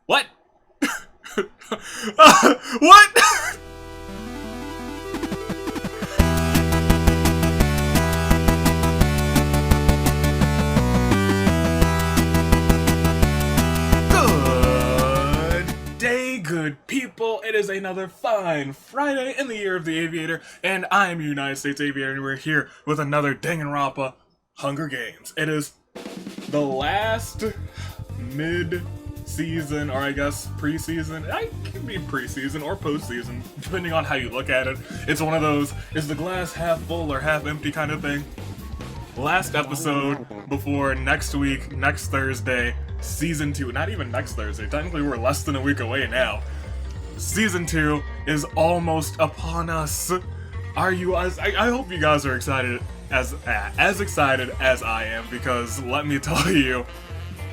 What? What? Good day, good people. It is another fine Friday in the year of the Aviator, and I am United States Aviator, and we're here with another Danganronpa Hunger Games. It is the last mid-season, or I guess pre-season. I can be pre-season or post-season, depending on how you look at it. It's one of those, is the glass half full or half empty kind of thing. Last episode before next week, next Thursday, Season 2. Not even next Thursday. Technically, we're less than a week away now. Season 2 is almost upon us. Are you? I hope you guys are excited as excited as I am, because let me tell you,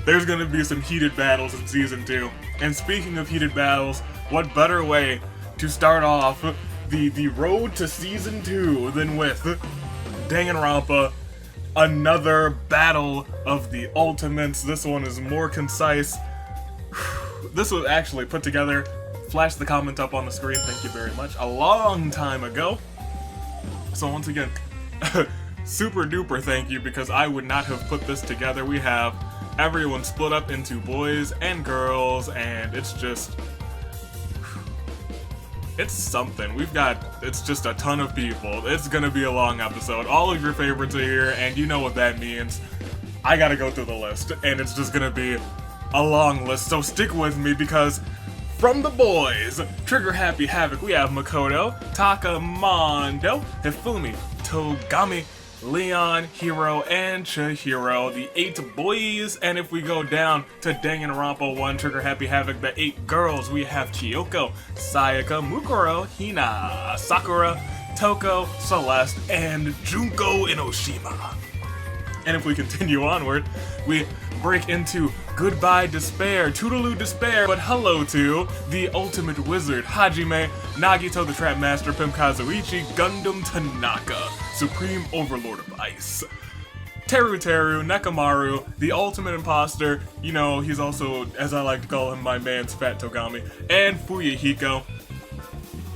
there's gonna be some heated battles in Season 2. And speaking of heated battles, what better way to start off the road to Season 2 than with Danganronpa, another battle of the ultimates. This one is more concise. This was actually put together, flash the comment up on the screen, thank you very much, a long time ago. So once again, super duper thank you, because I would not have put this together. We have everyone split up into boys and girls, and it's just, it's something. It's just a ton of people. It's gonna be a long episode. All of your favorites are here, and you know what that means. I gotta go through the list, and it's just gonna be a long list, so stick with me, because from the boys, Trigger Happy Havoc, we have Makoto, Takamondo, Hifumi, Togami, Leon, Hiro, and Chihiro, the 8 boys. And if we go down to Danganronpa 1, Trigger Happy Havoc, the 8 girls, we have Chiyoko, Sayaka, Mukuro, Hina, Sakura, Toko, Celeste, and Junko Inoshima. And if we continue onward, we break into Goodbye Despair, Toodaloo Despair, but hello to the Ultimate Wizard, Hajime, Nagito the Trap Master, Pimp Kazuichi, Gundam Tanaka, Supreme Overlord of Ice, Teru, Nekamaru, the Ultimate Imposter, you know, he's also, as I like to call him, my man's Fat Togami, and Fuyuhiko.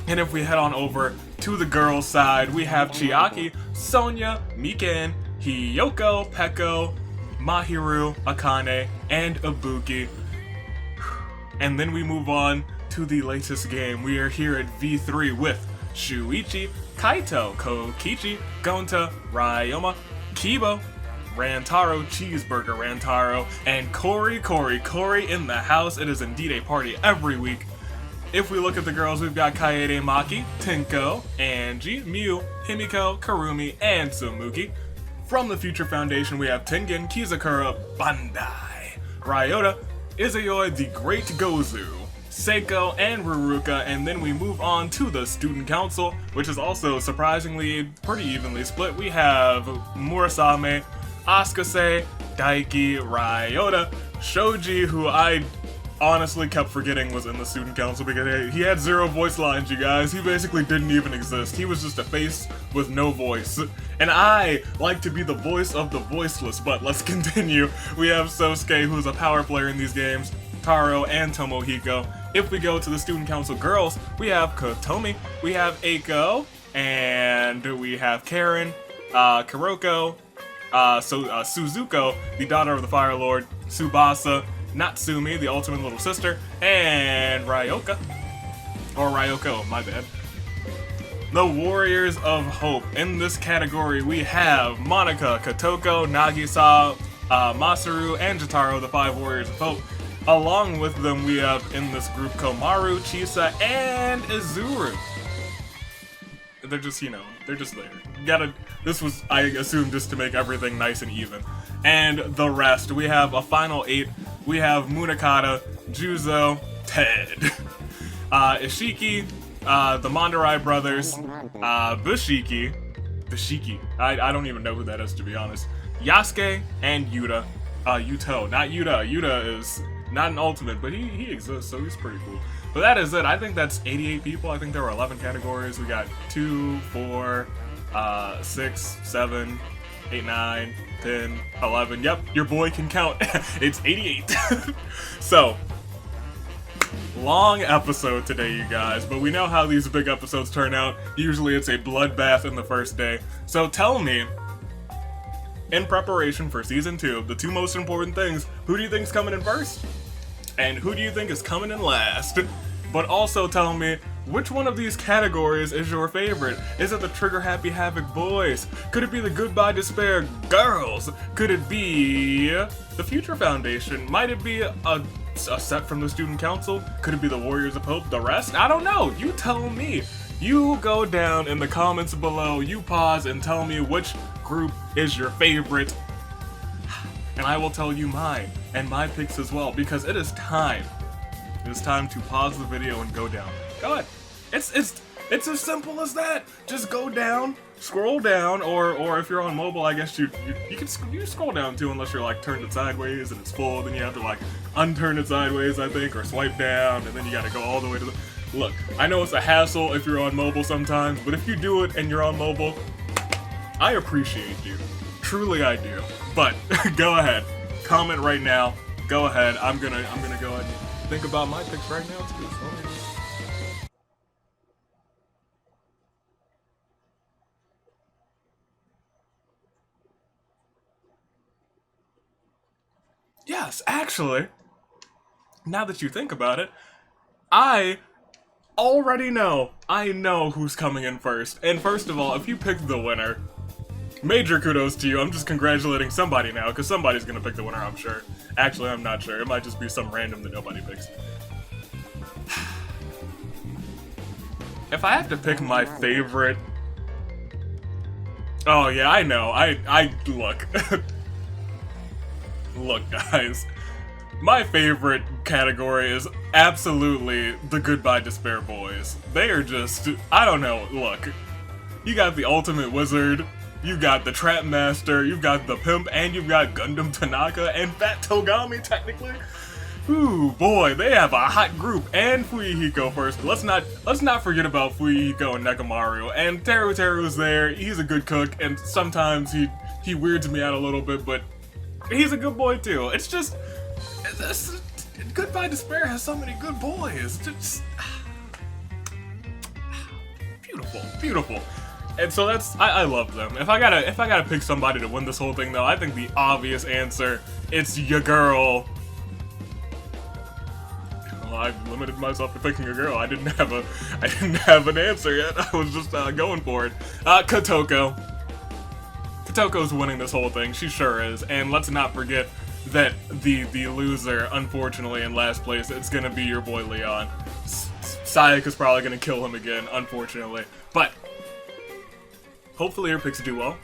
And if we head on over to the girls' side, we have Chiaki, Sonia, Miken, Hiyoko, Peko, Mahiru, Akane, and Ibuki. And then we move on to the latest game. We are here at V3 with Shuichi, Kaito, Kokichi, Gonta, Ryoma, Kibo, Rantaro, Cheeseburger Rantaro, and Cory in the house. It is indeed a party every week. If we look at the girls, we've got Kaede Maki, Tenko, Angie, Miu, Himiko, Karumi, and Sumuki. From the Future Foundation, we have Tengen, Kizakura, Bandai, Ryota, Izayoi, the Great Gozu, Seiko, and Ruruka, and then we move on to the Student Council, which is also surprisingly pretty evenly split. We have Murasame, Asukase, Daiki, Ryota, Shoji, who I honestly kept forgetting was in the Student Council because he had 0 voice lines, you guys. He basically didn't even exist. He was just a face with no voice. And I like to be the voice of the voiceless, but let's continue. We have Sosuke, who's a power player in these games, Taro, and Tomohiko. If we go to the Student Council girls, we have Kotomi, we have Eiko, and we have Karen, Kuroko, Suzuko, the daughter of the Fire Lord, Tsubasa, Natsumi, the ultimate little sister, and Ryoka. Or Ryoko, my bad. The Warriors of Hope. In this category, we have Monika, Kotoko, Nagisa, Masaru, and Jotaro, the 5 Warriors of Hope. Along with them, we have in this group Komaru, Chisa, and Izuru. They're just, you know, they're just there. This was, I assume, just to make everything nice and even. And the rest, we have a final 8. We have Munakata, Juzo, Ted, Ishiki, the Mandarai brothers, Bushiki, I don't even know who that is, to be honest, Yasuke, and Yuta, Yuto, not Yuta. Yuta is not an ultimate, but he exists, so he's pretty cool. But that is it. I think that's 88 people. I think there were 11 categories. We got 2, 4, 6, 7, 8, 9, 10, 11. Yep, your boy can count. It's 88. So, long episode today, you guys, but we know how these big episodes turn out. Usually it's a bloodbath in the first day. So tell me, in preparation for Season 2, the two most important things, who do you think is coming in first? And who do you think is coming in last? But also tell me, which one of these categories is your favorite? Is it the Trigger Happy Havoc boys? Could it be the Goodbye Despair girls? Could it be the Future Foundation? Might it be a set from the Student Council? Could it be the Warriors of Hope? The rest? I don't know. You tell me. You go down in the comments below, you pause and tell me which group is your favorite. And I will tell you mine and my picks as well, because it is time. It is time to pause the video and go down. Go ahead. It's as simple as that. Just go down, scroll down, or if you're on mobile, I guess you can scroll down too, unless you're like turned it sideways and it's full. Then you have to like unturn it sideways, I think, or swipe down, and then you gotta go all the way to the. Look, I know it's a hassle if you're on mobile sometimes, but if you do it and you're on mobile, I appreciate you. Truly, I do. But go ahead, comment right now. Go ahead. I'm gonna go ahead and think about my picks right now too. Yes, actually, now that you think about it, I already know. I know who's coming in first. And first of all, if you picked the winner, major kudos to you. I'm just congratulating somebody now, because somebody's gonna pick the winner, I'm sure. Actually, I'm not sure. It might just be some random that nobody picks. If I have to pick my favorite... Oh, yeah, I know. I look. Look, guys. My favorite category is absolutely the Goodbye Despair boys. They are just... I don't know. Look. You got the Ultimate Wizard, you got the Trap Master, you've got the Pimp, and you've got Gundam Tanaka and Fat Togami, technically. Ooh, boy, they have a hot group. And Fuyuhiko first. Let's not forget about Fuyuhiko and Nekomaru. And Teru's there. He's a good cook, and sometimes he weirds me out a little bit, but he's a good boy too. It's just Goodbye Despair has so many good boys. Just beautiful, beautiful. And so I love them. If I gotta pick somebody to win this whole thing though, I think the obvious answer, it's your girl. Well, I've limited myself to picking a girl. I didn't have an answer yet. I was just going for it. Kotoko. Kotoko's winning this whole thing. She sure is. And let's not forget that the loser, unfortunately, in last place, it's gonna be your boy Leon. Sayaka's probably gonna kill him again, unfortunately. But hopefully your picks do well.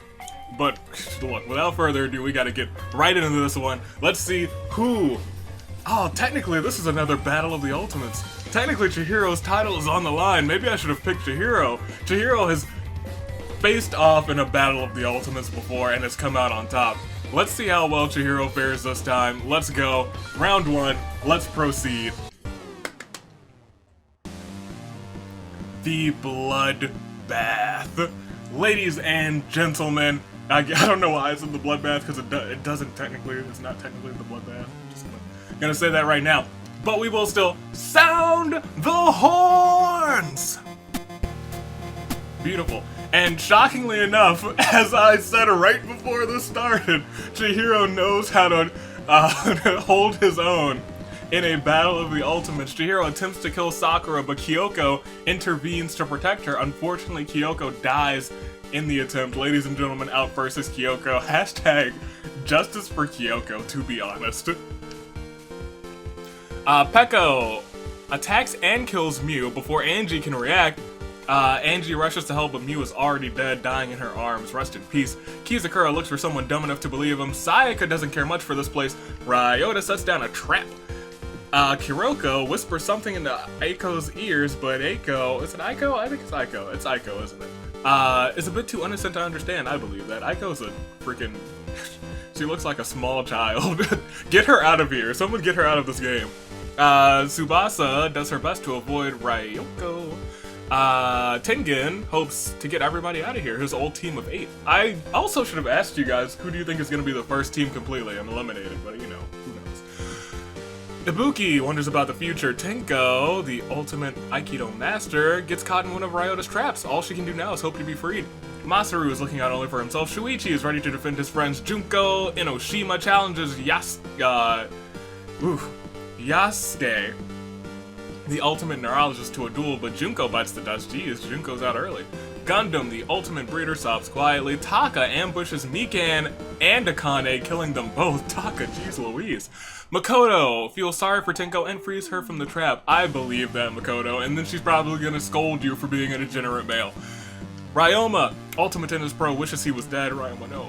But look, without further ado, we gotta get right into this one. Let's see who... Oh, technically, this is another Battle of the Ultimates. Technically, Chihiro's title is on the line. Maybe I should have picked Chihiro. Chihiro has faced off in a Battle of the Ultimates before and has come out on top. Let's see how well Chihiro fares this time. Let's go. Round one. Let's proceed. The Bloodbath. Ladies and gentlemen, I don't know why it's in the Bloodbath, because it doesn't technically, it's not technically the Bloodbath. Just gonna say that right now. But we will still sound the horns! Beautiful. And shockingly enough, as I said right before this started, Chihiro knows how to hold his own in a Battle of the Ultimates. Chihiro attempts to kill Sakura, but Kyoko intervenes to protect her. Unfortunately, Kyoko dies in the attempt. Ladies and gentlemen, out versus Kyoko. Hashtag justice for Kyoko, to be honest. Peko attacks and kills Mew before Angie can react. Angie rushes to help, but Mew is already dead, dying in her arms. Rest in peace. Kizakura looks for someone dumb enough to believe him. Sayaka doesn't care much for this place. Ryota sets down a trap. Kiroko whispers something into Aiko's ears, but Aiko... Is it Aiko? I think it's Aiko. It's Aiko, isn't it? It's a bit too innocent to understand, I believe that. Aiko's a freaking... She looks like a small child. Get her out of here. Someone get her out of this game. Tsubasa does her best to avoid Ryoko. Tengen hopes to get everybody out of here, his old team of 8. I also should have asked you guys, who do you think is going to be the first team completely? I'm eliminated, but you know, who knows. Ibuki wonders about the future. Tenko, the ultimate Aikido master, gets caught in one of Ryota's traps. All she can do now is hope to be freed. Masaru is looking out only for himself. Shuichi is ready to defend his friends. Junko Enoshima challenges Yasuke, the ultimate neurologist, to a duel, but Junko bites the dust. Geez, Junko's out early. Gundam, the ultimate breeder, sobs quietly. Taka ambushes Mikan and Akane, killing them both. Taka, jeez Louise. Makoto feels sorry for Tenko and frees her from the trap. I believe that, Makoto, and then she's probably gonna scold you for being a degenerate male. Ryoma, ultimate tennis pro, wishes he was dead. Ryoma, no.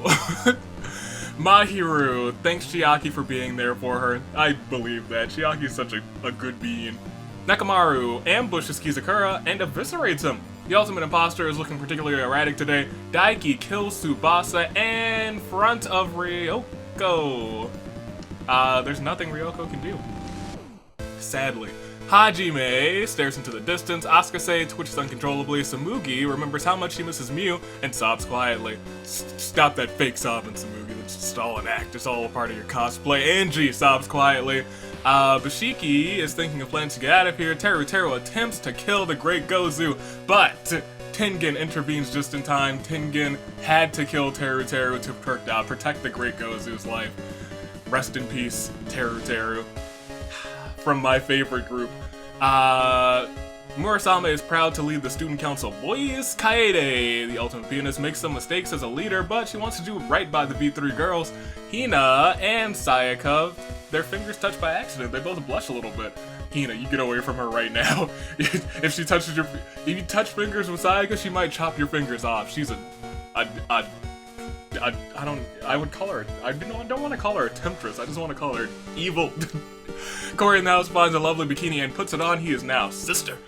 Mahiru thanks Chiaki for being there for her. I believe that. Chiaki's such a good being. Nakamaru ambushes Kizakura and eviscerates him. The ultimate imposter is looking particularly erratic today. Daiki kills Tsubasa in front of Ryoko. There's nothing Ryoko can do. Sadly. Hajime stares into the distance. Asukase twitches uncontrollably. Samugi remembers how much she misses Miu and sobs quietly. Stop that fake sobbing, Samugi. That's just all an act. It's all a part of your cosplay. Angie sobs quietly. Bashiki is thinking of plans to get out of here. Teru attempts to kill the Great Gozu, but Tengen intervenes just in time. Tengen had to kill Teru to protect the Great Gozu's life. Rest in peace, Teru. From my favorite group. Murasame is proud to lead the student council. Boys, Kaede, the ultimate pianist, makes some mistakes as a leader, but she wants to do right by the B3 girls. Hina and Sayaka, their fingers touch by accident. They both blush a little bit. Hina, you get away from her right now. If you touch fingers with Sayaka, she might chop your fingers off. She's I don't want to call her a temptress. I just want to call her evil. Corey in the house finds a lovely bikini and puts it on. He is now sister.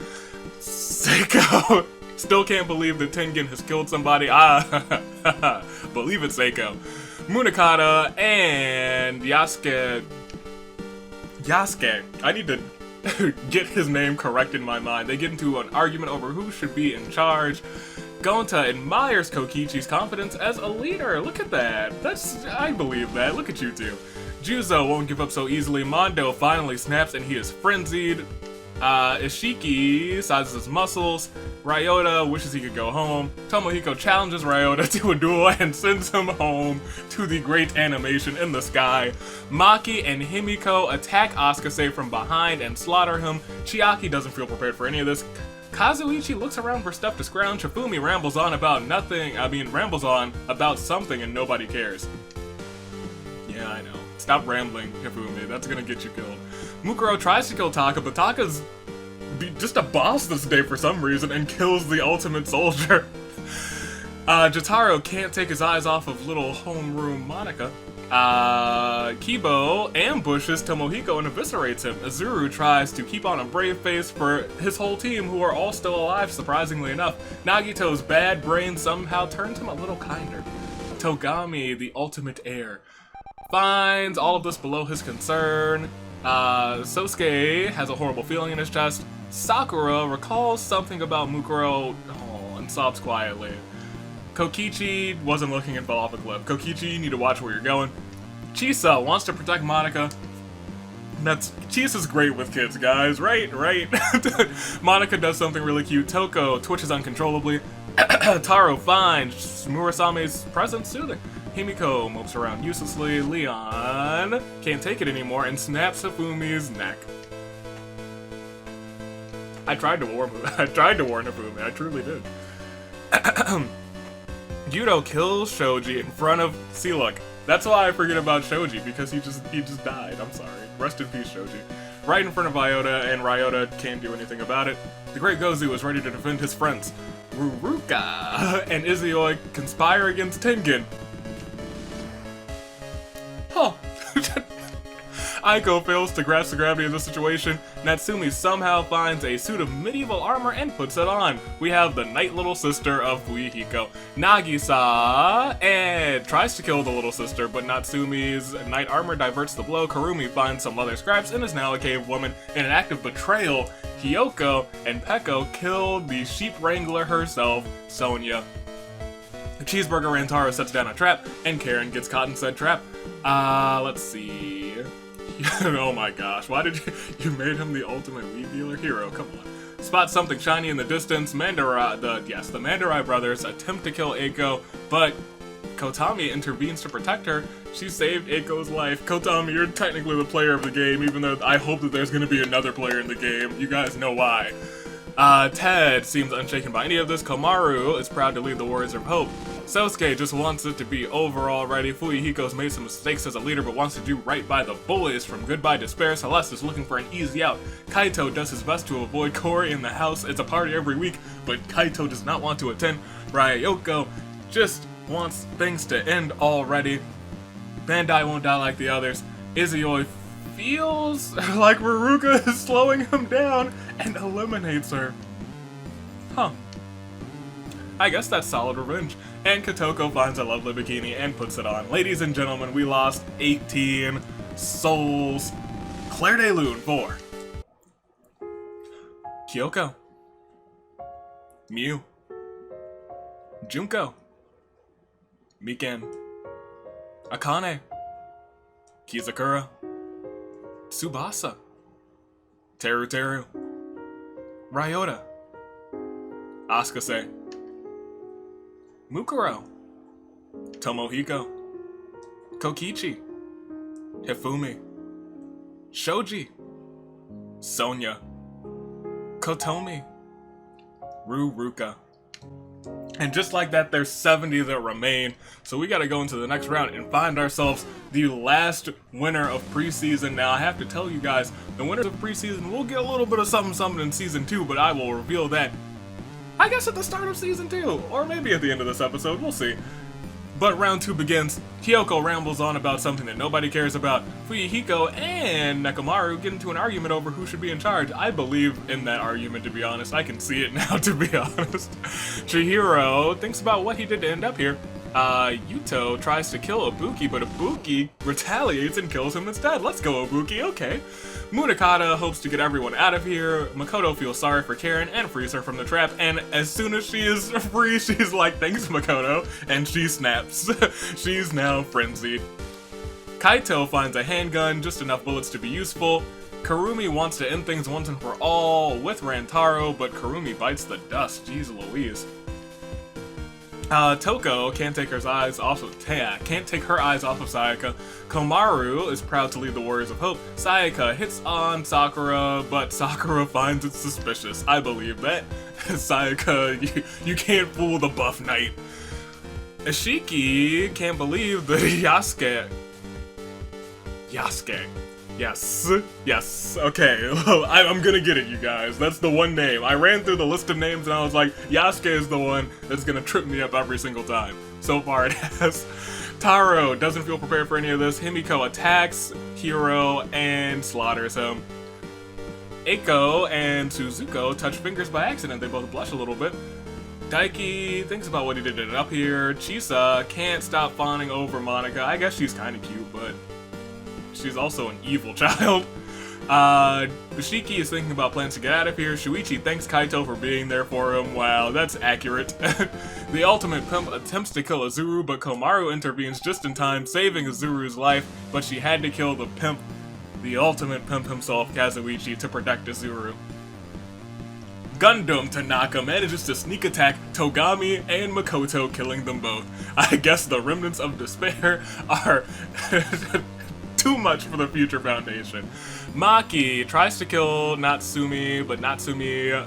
Seiko still can't believe that Tengen has killed somebody. Believe it, Seiko. Munakata and Yasuke. I need to get his name correct in my mind. They get into an argument over who should be in charge. Gonta admires Kokichi's confidence as a leader. Look at that. I believe that. Look at you two. Juzo won't give up so easily. Mondo finally snaps and he is frenzied. Ishiki sizes his muscles. Ryota wishes he could go home. Tomohiko challenges Ryota to a duel and sends him home to the great animation in the sky. Maki and Himiko attack Asukase from behind and slaughter him. Chiaki doesn't feel prepared for any of this. Kazuichi looks around for stuff to scrounge. Shifumi rambles on about something and nobody cares. Yeah, I know. Stop rambling, Shifumi. That's gonna get you killed. Mukuro tries to kill Taka, but Taka's just a boss this day for some reason and kills the ultimate soldier. Jotaro can't take his eyes off of little homeroom Monica. Kibo ambushes Tomohiko and eviscerates him. Azuru tries to keep on a brave face for his whole team, who are all still alive, surprisingly enough. Nagito's bad brain somehow turns him a little kinder. Togami, the ultimate heir, finds all of this below his concern. Sosuke has a horrible feeling in his chest. Sakura recalls something about Mukuro and sobs quietly. Kokichi wasn't looking and fell off a cliff. Kokichi, you need to watch where you're going. Chisa wants to protect Monica. Chisa's great with kids, guys, right? Monica does something really cute. Toko twitches uncontrollably. Taro finds Murasame's presence soothing. Himiko mopes around uselessly. Leon can't take it anymore and snaps Hifumi's neck. I tried to warn Hifumi. I truly did. Yudo kills Shoji in front of Sealuk. That's why I forget about Shoji, because he just died. I'm sorry. Rest in peace, Shoji. Right in front of Ryota, and Ryota can't do anything about it. The Great Gozu is ready to defend his friends. Ruruka and Izuyoi conspire against Tengen. Huh. Aiko fails to grasp the gravity of the situation. Natsumi somehow finds a suit of medieval armor and puts it on. We have the night little sister of Fuihiko. Nagisa and tries to kill the little sister, but Natsumi's night armor diverts the blow. Karumi finds some leather scraps and is now a cave woman. In an act of betrayal, Hiyoko and Peko kill the sheep wrangler herself, Sonia. Cheeseburger Rantaro sets down a trap, and Karen gets caught in said trap. Let's see. Oh my gosh, why did you made him the ultimate weed dealer hero? Come on. Spot something shiny in the distance. The Mandarai brothers attempt to kill Eiko, but Kotami intervenes to protect her. She saved Eiko's life. Kotami, you're technically the player of the game, even though I hope that there's going to be another player in the game. You guys know why. Ted seems unshaken by any of this. Komaru is proud to lead the Warriors of Hope. Sosuke just wants it to be over already. Fuyuhiko's made some mistakes as a leader but wants to do right by the bullies. From Goodbye Despair, Celeste is looking for an easy out. Kaito does his best to avoid Cory in the house. It's a party every week, but Kaito does not want to attend. Ryoko just wants things to end already. Bandai won't die like the others. Izuyoi feels like Ruruka is slowing him down and eliminates her. Huh. I guess that's solid revenge. And Kotoko finds a lovely bikini and puts it on. Ladies and gentlemen, we lost 18 souls. Claire de Lune 4. Kyoko. Miu. Junko. Miken. Akane. Kizakura. Tsubasa. Teru. Ryota. Asukase. Mukuro. Tomohiko. Kokichi. Hifumi. Shoji. Sonya. Kotomi. Ruruka. And just like that, there's 70 that remain. So we gotta go into the next round and find ourselves the last winner of preseason. Now, I have to tell you guys, the winners of preseason will get a little bit of something in season 2, but I will reveal that, I guess, at the start of season 2, or maybe at the end of this episode, we'll see. But round 2 begins. Kyoko rambles on about something that nobody cares about. Fuyuhiko and Nekomaru get into an argument over who should be in charge. I believe in that argument, to be honest. I can see it now, to be honest. Chihiro thinks about what he did to end up here. Yuto tries to kill Ibuki, but Ibuki retaliates and kills him instead. Let's go, Ibuki, okay. Munakata hopes to get everyone out of here. Makoto feels sorry for Karen and frees her from the trap, and as soon as she is free, she's like, thanks, Makoto, and she snaps. She's now frenzied. Kaito finds a handgun, just enough bullets to be useful. Karumi wants to end things once and for all with Rantaro, but Karumi bites the dust. Jeez Louise. Toko can't take her eyes off of Sayaka. Komaru is proud to lead the Warriors of Hope. Sayaka hits on Sakura, but Sakura finds it suspicious. I believe that. Sayaka, you can't fool the buff knight. Ishiki can't believe that Yasuke. Yes, okay, I'm gonna get it, you guys. That's the one name. I ran through the list of names and I was like, Yasuke is the one that's gonna trip me up every single time. So far it has. Taro doesn't feel prepared for any of this. Himiko attacks Hiro and slaughters him. Eiko and Suzuko touch fingers by accident. They both blush a little bit. Daiki thinks about what he did up here. Chisa can't stop fawning over Monica. I guess she's kind of cute, but she's also an evil child. Bushiki is thinking about plans to get out of here. Shuichi thanks Kaito for being there for him. Wow, that's accurate. The ultimate pimp attempts to kill Azuru, but Komaru intervenes just in time, saving Azuru's life, but she had to kill the pimp, the ultimate pimp himself, Kazuichi, to protect Azuru. Gundam Tanaka manages to sneak attack Togami and Makoto, killing them both. I guess the remnants of despair are too much for the future foundation. Maki tries to kill Natsumi, but Natsumi,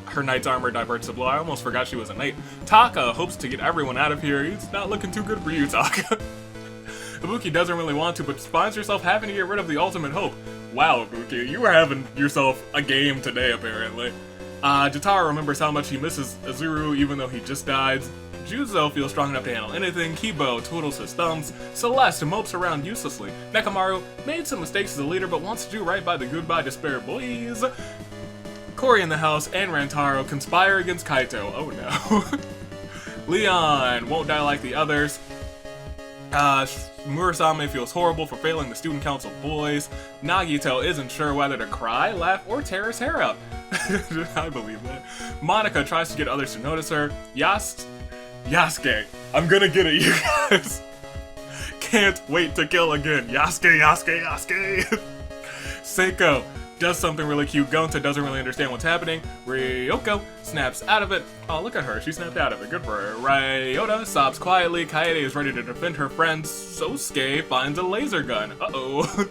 her knight's armor diverts the blow. I almost forgot she was a knight. Taka hopes to get everyone out of here. It's not looking too good for you, Taka. Ibuki doesn't really want to, but finds herself having to get rid of the ultimate hope. Wow, Ibuki, you were having yourself a game today, apparently. Jotaro remembers how much he misses Azuru, even though he just died. Juzo feels strong enough to handle anything. Kibo twiddles his thumbs. Celeste mopes around uselessly. Nekomaru made some mistakes as a leader, but wants to do right by the Goodbye Despair boys. Cory in the house and Rantaro conspire against Kaito. Oh no. Leon won't die like the others. Murasame feels horrible for failing the student council boys. Nagito isn't sure whether to cry, laugh, or tear his hair out. I believe that. Monica tries to get others to notice her. Yasuke. I'm gonna get it, you guys. can't wait to kill again. Yasuke, Yasuke, Yasuke. Seiko does something really cute. Gonta doesn't really understand what's happening. Ryoko snaps out of it. Oh, look at her. She snapped out of it. Good for her. Ryota sobs quietly. Kaede is ready to defend her friend. Sosuke finds a laser gun. Uh-oh.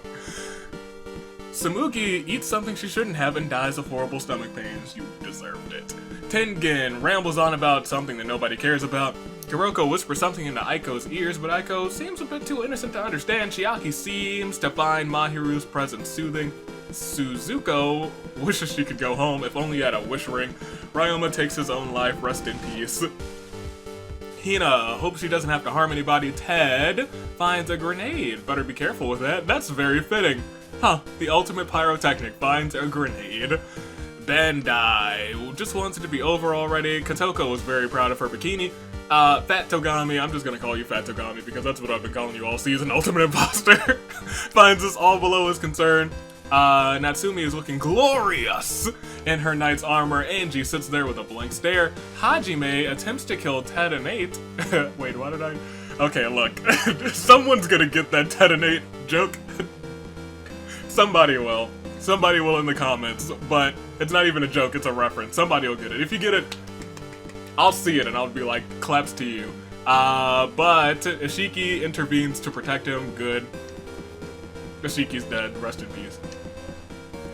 Samugi eats something she shouldn't have and dies of horrible stomach pains. You deserved it. Tengen rambles on about something that nobody cares about. Kuroko whispers something into Aiko's ears, but Aiko seems a bit too innocent to understand. Chiaki seems to find Mahiru's presence soothing. Suzuko wishes she could go home, if only at a wish ring. Ryoma takes his own life, rest in peace. Hina hopes she doesn't have to harm anybody. Ted finds a grenade. Better be careful with that. That's very fitting. Huh, the ultimate pyrotechnic finds a grenade. Bandai just wants it to be over already. Katoko was very proud of her bikini. Fat Togami, I'm just gonna call you Fat Togami because that's what I've been calling you all season, Ultimate Imposter, finds us all below his concern. Natsumi is looking glorious in her knight's armor. Angie sits there with a blank stare. Hajime attempts to kill Ted and Nate. Wait, why did I? Okay, look. Someone's gonna get that Ted and Nate joke. Somebody will. Somebody will in the comments, but it's not even a joke, it's a reference. Somebody will get it. If you get it, I'll see it and I'll be like, claps to you. But Ishiki intervenes to protect him. Good. Ishiki's dead. Rest in peace.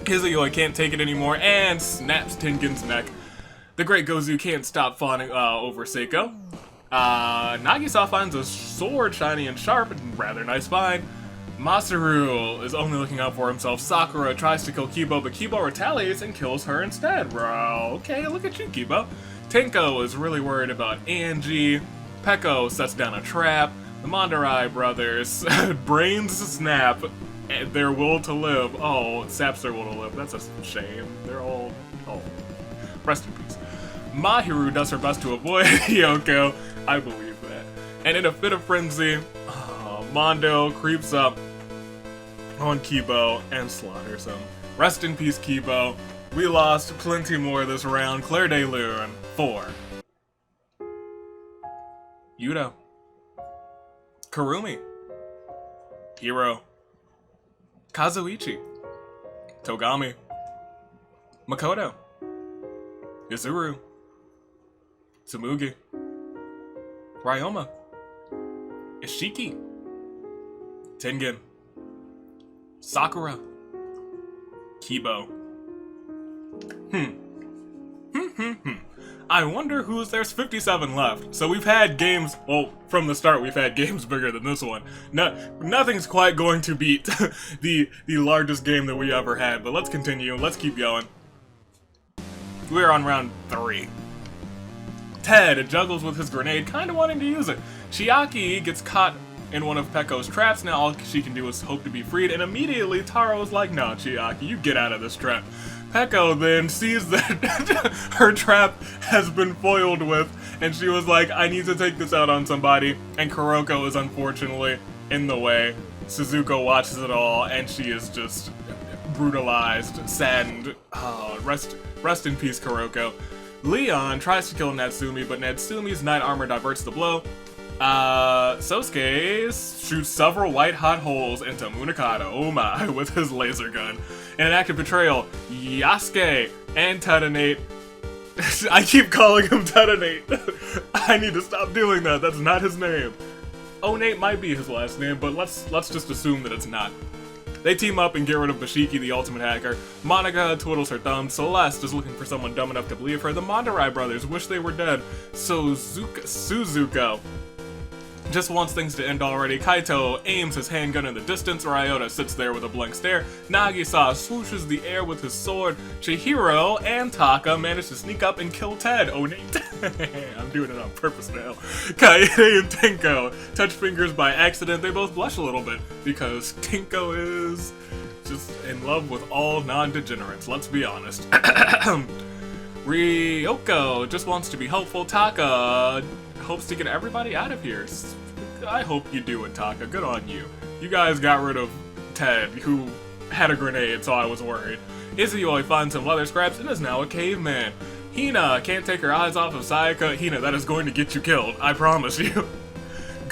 Kizuyoi can't take it anymore and snaps Tengen's neck. The great Gozu can't stop fawning over Seiko. Nagisa finds a sword shiny and sharp, and rather nice find. Masaru is only looking out for himself. Sakura tries to kill Kibo, but Kibo retaliates and kills her instead. Bro, okay, look at you, Kibo. Tenko is really worried about Angie. Peko sets down a trap. The Mandarai brothers brains snap their will to live. Oh, saps their will to live. That's a shame. They're all... oh. Rest in peace. Mahiru does her best to avoid Yoko. I believe that. And in a fit of frenzy, Mondo creeps up on Kibo and slaughters him. Rest in peace, Kibo. We lost plenty more this round. Claire de Lune, 4. Yudo. Karumi. Hiro. Kazuichi. Togami. Makoto. Izuru. Tsumugi. Ryoma. Ishiki. Tengen. Sakura. Kibo. I wonder who's... there's 57 left. So we've had games... well, from the start we've had games bigger than this one. Nothing's quite going to beat the largest game that we ever had. But let's continue. Let's keep going. We're on round 3. Ted juggles with his grenade, kinda wanting to use it. Chiaki gets caught in one of Peko's traps. Now all she can do is hope to be freed, and immediately Taro's like, no, Chiaki, you get out of this trap. Peko then sees that her trap has been foiled with, and she was like, I need to take this out on somebody, and Kuroko is unfortunately in the way. Suzuko watches it all, and she is just brutalized, saddened. Oh, rest in peace, Kuroko. Leon tries to kill Natsumi, but Natsumi's knight armor diverts the blow. Sosuke shoots several white-hot holes into Munakata, oh my, with his laser gun. In an act of betrayal, Yasuke and Tetanate... I keep calling him Tetanate. I need to stop doing that, that's not his name. Onate might be his last name, but let's just assume that it's not. They team up and get rid of Bashiki, the ultimate hacker. Monica twiddles her thumb. Celeste is looking for someone dumb enough to believe her. The Mandarai brothers wish they were dead. Suzuko just wants things to end already. Kaito aims his handgun in the distance. Ryota sits there with a blank stare. Nagisa swooshes the air with his sword. Chihiro and Taka manage to sneak up and kill Ted. Oh, Nate. I'm doing it on purpose now. Kaede and Tenko touch fingers by accident. They both blush a little bit because Tenko is just in love with all non-degenerates, let's be honest. Ryoko just wants to be helpful. Taka hopes to get everybody out of here. I hope you do it, Taka. Good on you. You guys got rid of Ted, who had a grenade, so I was worried. Izuyoi finds some leather scraps and is now a caveman. Hina can't take her eyes off of Sayaka. Hina, that is going to get you killed. I promise you.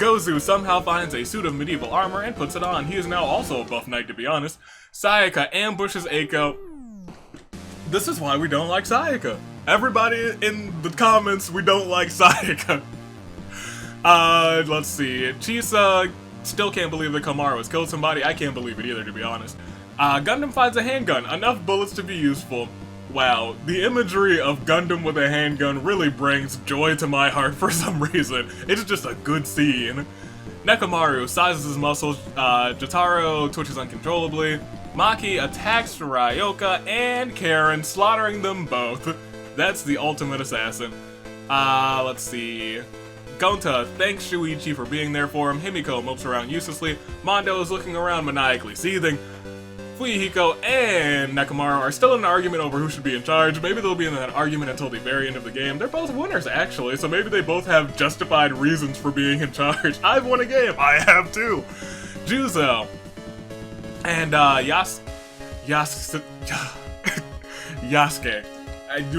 Gozu somehow finds a suit of medieval armor and puts it on. He is now also a buff knight, to be honest. Sayaka ambushes Eiko. This is why we don't like Sayaka. Everybody in the comments, we don't like Sayaka. Let's see. Chisa still can't believe that Komaru has killed somebody. I can't believe it either, to be honest. Gundam finds a handgun. Enough bullets to be useful. Wow, the imagery of Gundam with a handgun really brings joy to my heart for some reason. It's just a good scene. Nekomaru sizes his muscles, Jotaro twitches uncontrollably, Maki attacks Ryoka and Karen, slaughtering them both. That's the ultimate assassin. Let's see. Gonta thanks Shuichi for being there for him, Himiko mopes around uselessly, Mondo is looking around maniacally seething, Fuyuhiko and Nekomaru are still in an argument over who should be in charge. Maybe they'll be in that argument until the very end of the game. They're both winners, actually, so maybe they both have justified reasons for being in charge. I've won a game. I have too. Juzo and Yasuke,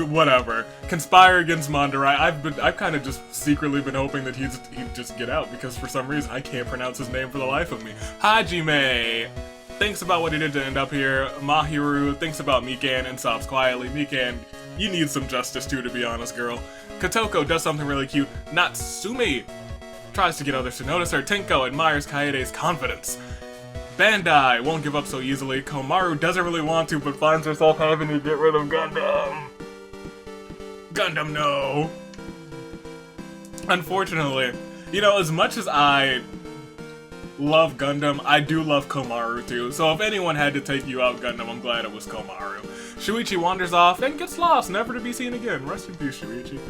whatever, conspire against Mandarai. I've kind of just secretly been hoping that he'd just get out because for some reason I can't pronounce his name for the life of me. Hajime thinks about what he did to end up here. Mahiru thinks about Mikan and sobs quietly. Mikan, you need some justice too, to be honest, girl. Kotoko does something really cute. Natsumi tries to get others to notice her. Tenko admires Kaede's confidence. Bandai won't give up so easily. Komaru doesn't really want to, but finds herself having to get rid of Gundam. Gundam, no. Unfortunately, you know, as much as I love Gundam, I do love Komaru too, so if anyone had to take you out Gundam, I'm glad it was Komaru. Shuichi wanders off and gets lost, never to be seen again. Rest in peace, Shuichi.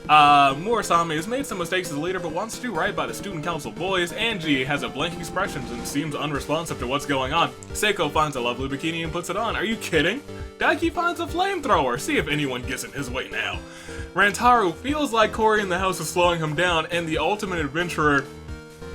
Murasame has made some mistakes as a leader, but wants to do right by the student council boys. Angie has a blank expression and seems unresponsive to what's going on. Seiko finds a lovely bikini and puts it on. Are you kidding? Daiki finds a flamethrower. See if anyone gets in his way now. Rantaru feels like Cory in the house is slowing him down, and the ultimate adventurer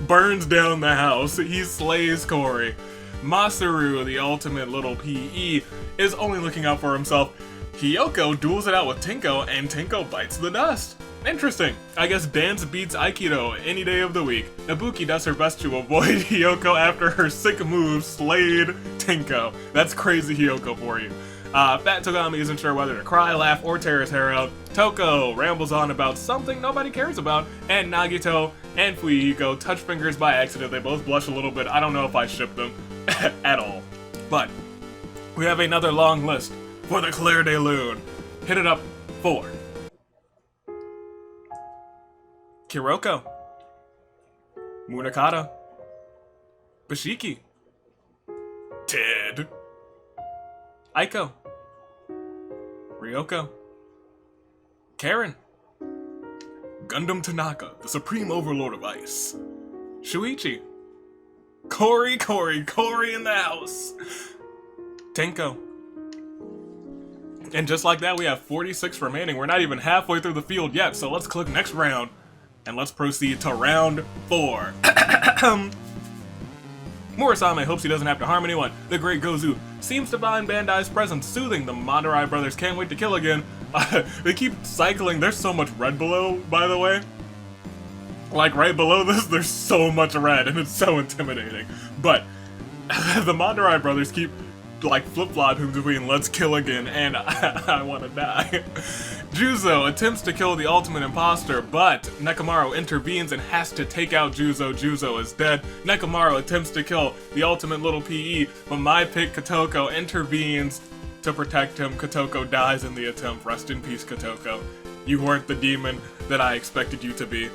burns down the house. He slays Cory. Masaru, the ultimate little PE, is only looking out for himself. Hiyoko duels it out with Tenko, and Tenko bites the dust. Interesting. I guess dance beats Aikido any day of the week. Ibuki does her best to avoid Hiyoko after her sick move slayed Tenko. That's crazy Hiyoko for you. Fat Togami isn't sure whether to cry, laugh, or tear his hair out. Toko rambles on about something nobody cares about, and Nagito and Fuyuhiko touch fingers by accident. They both blush a little bit. I don't know if I ship them at all. But we have another long list for the Clair de Lune. Hit it up. 4. Kiroko, Munakata, Bashiki, Ted, Aiko, Ryoko, Karen, Gundam Tanaka, the Supreme Overlord of Ice, Shuichi, Cory in the house, Tenko. And just like that, we have 46 remaining. We're not even halfway through the field yet, so let's click next round. And let's proceed to round 4. Murasame hopes he doesn't have to harm anyone. The Great Gozu seems to find Bandai's presence soothing. The Mandarai brothers can't wait to kill again. They keep cycling. There's so much red below, by the way. Like, right below this, there's so much red, and it's so intimidating. But the Mandarai brothers keep, like, flip-flopping between let's kill again and I want to die. Juzo attempts to kill the ultimate imposter, but Nekomaru intervenes and has to take out Juzo. Juzo is dead. Nekomaru attempts to kill the ultimate little PE, but my pick Kotoko intervenes to protect him. Kotoko dies in the attempt. Rest in peace, Kotoko. You weren't the demon that I expected you to be.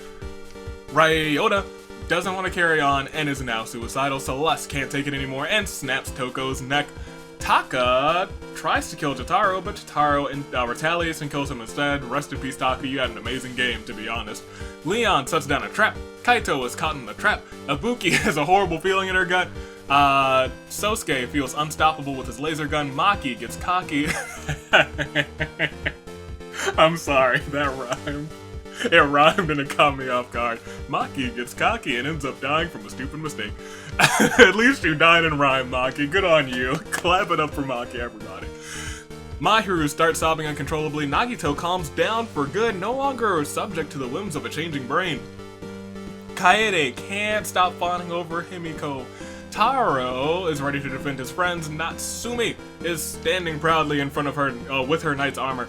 Ryota doesn't want to carry on and is now suicidal. Celeste can't take it anymore and snaps Toko's neck. Taka tries to kill Jotaro, but Jotaro retaliates and kills him instead. Rest in peace, Taka. You had an amazing game, to be honest. Leon sets down a trap. Kaito is caught in the trap. Ibuki has a horrible feeling in her gut. Sosuke feels unstoppable with his laser gun. Maki gets cocky. I'm sorry, that rhymed. It rhymed and it caught me off guard. Maki gets cocky and ends up dying from a stupid mistake. At least you died in rhyme, Maki. Good on you. Clap it up for Maki, everybody. Mahiru starts sobbing uncontrollably. Nagito calms down for good, no longer subject to the whims of a changing brain. Kaede can't stop fawning over Himiko. Taro is ready to defend his friends. Natsumi is standing proudly in front of her with her knight's armor.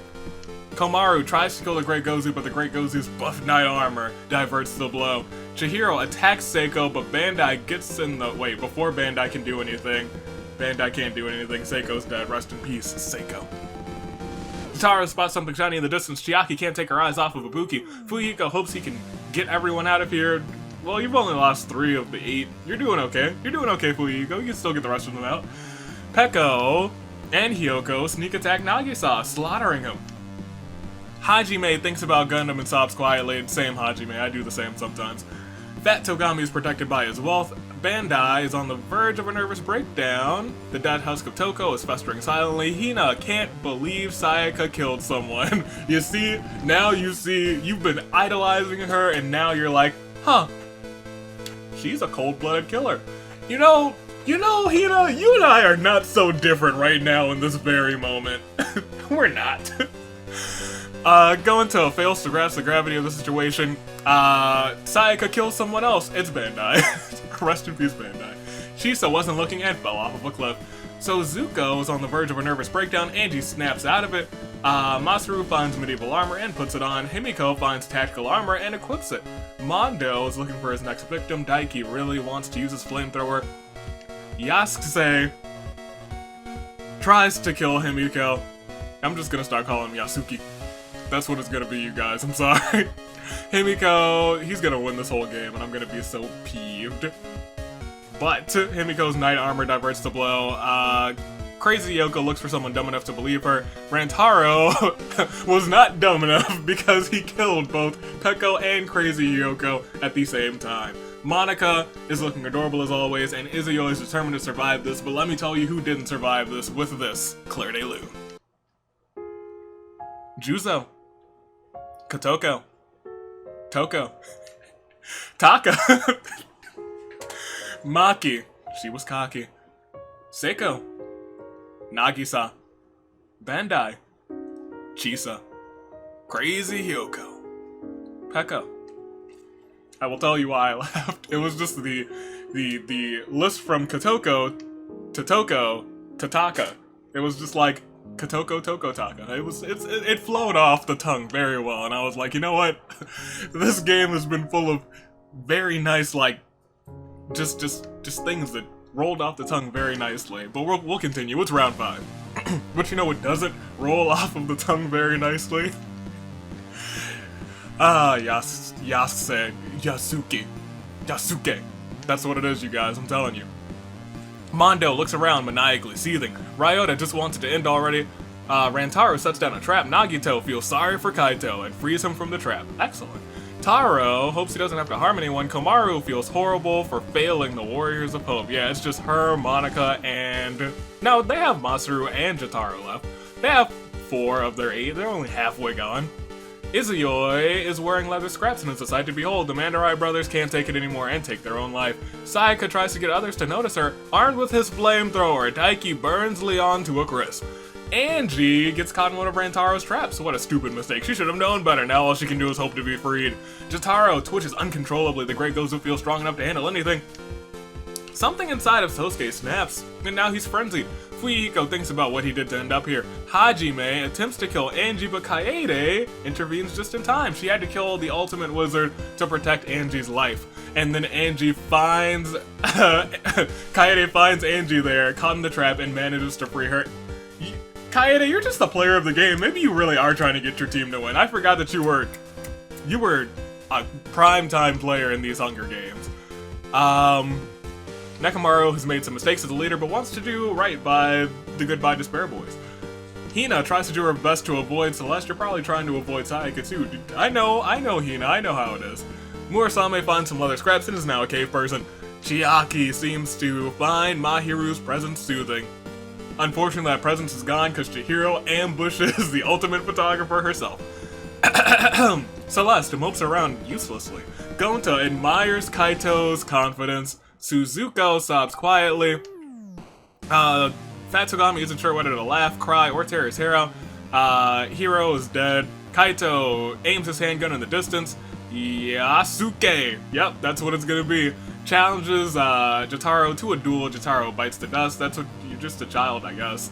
Komaru tries to kill the Great Gozu, but the Great Gozu's buff knight armor diverts the blow. Chihiro attacks Seiko, but Bandai gets in the way. Before Bandai can do anything, Bandai can't do anything. Seiko's dead. Rest in peace, Seiko. Taro spots something shiny in the distance. Chiaki can't take her eyes off of Ibuki. Fuyiko hopes he can get everyone out of here. Well, you've only lost 3 of the 8. You're doing okay. You're doing okay, Fuyiko. You can still get the rest of them out. Peko and Hyoko sneak attack Nagisa, slaughtering him. Hajime thinks about Gundam and sobs quietly. Same Hajime, I do the same sometimes. Fat Togami is protected by his wealth. Bandai is on the verge of a nervous breakdown. The dead husk of Toko is festering silently. Hina can't believe Sayaka killed someone. You see, you've been idolizing her, and now you're like, huh, she's a cold-blooded killer. You know, Hina, you and I are not so different right now in this very moment. We're not. Goento fails to grasp the gravity of the situation. Sayaka kills someone else. It's Bandai. Rest in peace, Bandai. Chisa wasn't looking and fell off of a cliff. So Zuko is on the verge of a nervous breakdown. Angie snaps out of it. Masaru finds medieval armor and puts it on. Himiko finds tactical armor and equips it. Mondo is looking for his next victim. Daiki really wants to use his flamethrower. Yasuke tries to kill Himiko. I'm just gonna start calling him Yasuki. That's what it's gonna be, you guys. I'm sorry. Himiko, he's gonna win this whole game, and I'm gonna be so peeved. But Himiko's knight armor diverts the blow. Crazy Yoko looks for someone dumb enough to believe her. Rantaro was not dumb enough because he killed both Peko and Crazy Yoko at the same time. Monica is looking adorable as always, and Izuyo is determined to survive this, but let me tell you who didn't survive this with this. Claire de Lune. Juzo. Kotoko. Toko. Taka. Maki. She was cocky. Seiko. Nagisa. Bandai. Chisa. Crazy Hyoko. Peko. I will tell you why I laughed. It was just the list from Kotoko to Toko to Taka. It was just like Kotoko Toko Taka. It flowed off the tongue very well, and I was like, you know what? This game has been full of very nice, like, just things that rolled off the tongue very nicely. But we'll continue. It's round 5. But you know what doesn't roll off of the tongue very nicely? Yasuke. That's what it is, you guys, I'm telling you. Mondo looks around maniacally, seething. Ryota just wants it to end already. Rantaro sets down a trap. Nagito feels sorry for Kaito and frees him from the trap. Excellent. Taro hopes he doesn't have to harm anyone. Komaru feels horrible for failing the Warriors of Hope. Yeah, it's just her, Monica, and... No, they have Masaru and Jotaro left. They have 4 of their 8. They're only halfway gone. Izuyoi is wearing leather scraps and it's a sight to behold. The Mandarai brothers can't take it anymore and take their own life. Sayaka tries to get others to notice her. Armed with his flamethrower, Daiki burns Leon to a crisp. Angie gets caught in one of Rantaro's traps. What a stupid mistake. She should have known better. Now all she can do is hope to be freed. Jotaro twitches uncontrollably. The Great Gozu feels strong enough to handle anything. Something inside of Sosuke snaps, and now he's frenzied. Fuyiko thinks about what he did to end up here. Hajime attempts to kill Angie, but Kaede intervenes just in time. She had to kill the ultimate wizard to protect Angie's life. And then Angie finds... Kaede finds Angie there, caught in the trap, and manages to free her. Kaede, you're just the player of the game. Maybe you really are trying to get your team to win. I forgot that you were a primetime player in these Hunger Games. Nekomaru has made some mistakes as a leader, but wants to do right by the Goodbye Despair boys. Hina tries to do her best to avoid Celeste. You're probably trying to avoid Sayaka too. I know Hina, I know how it is. Murasame finds some leather scraps and is now a cave person. Chiaki seems to find Mahiru's presence soothing. Unfortunately, that presence is gone because Chihiro ambushes the ultimate photographer herself. Celeste mopes around uselessly. Gonta admires Kaito's confidence. Suzuko sobs quietly. Fatsugami isn't sure whether to laugh, cry, or tear his hair out. Hiro is dead. Kaito aims his handgun in the distance. Yasuke. Yep, that's what it's gonna be. Challenges Jotaro to a duel. Jotaro bites the dust. That's what, you're just a child, I guess.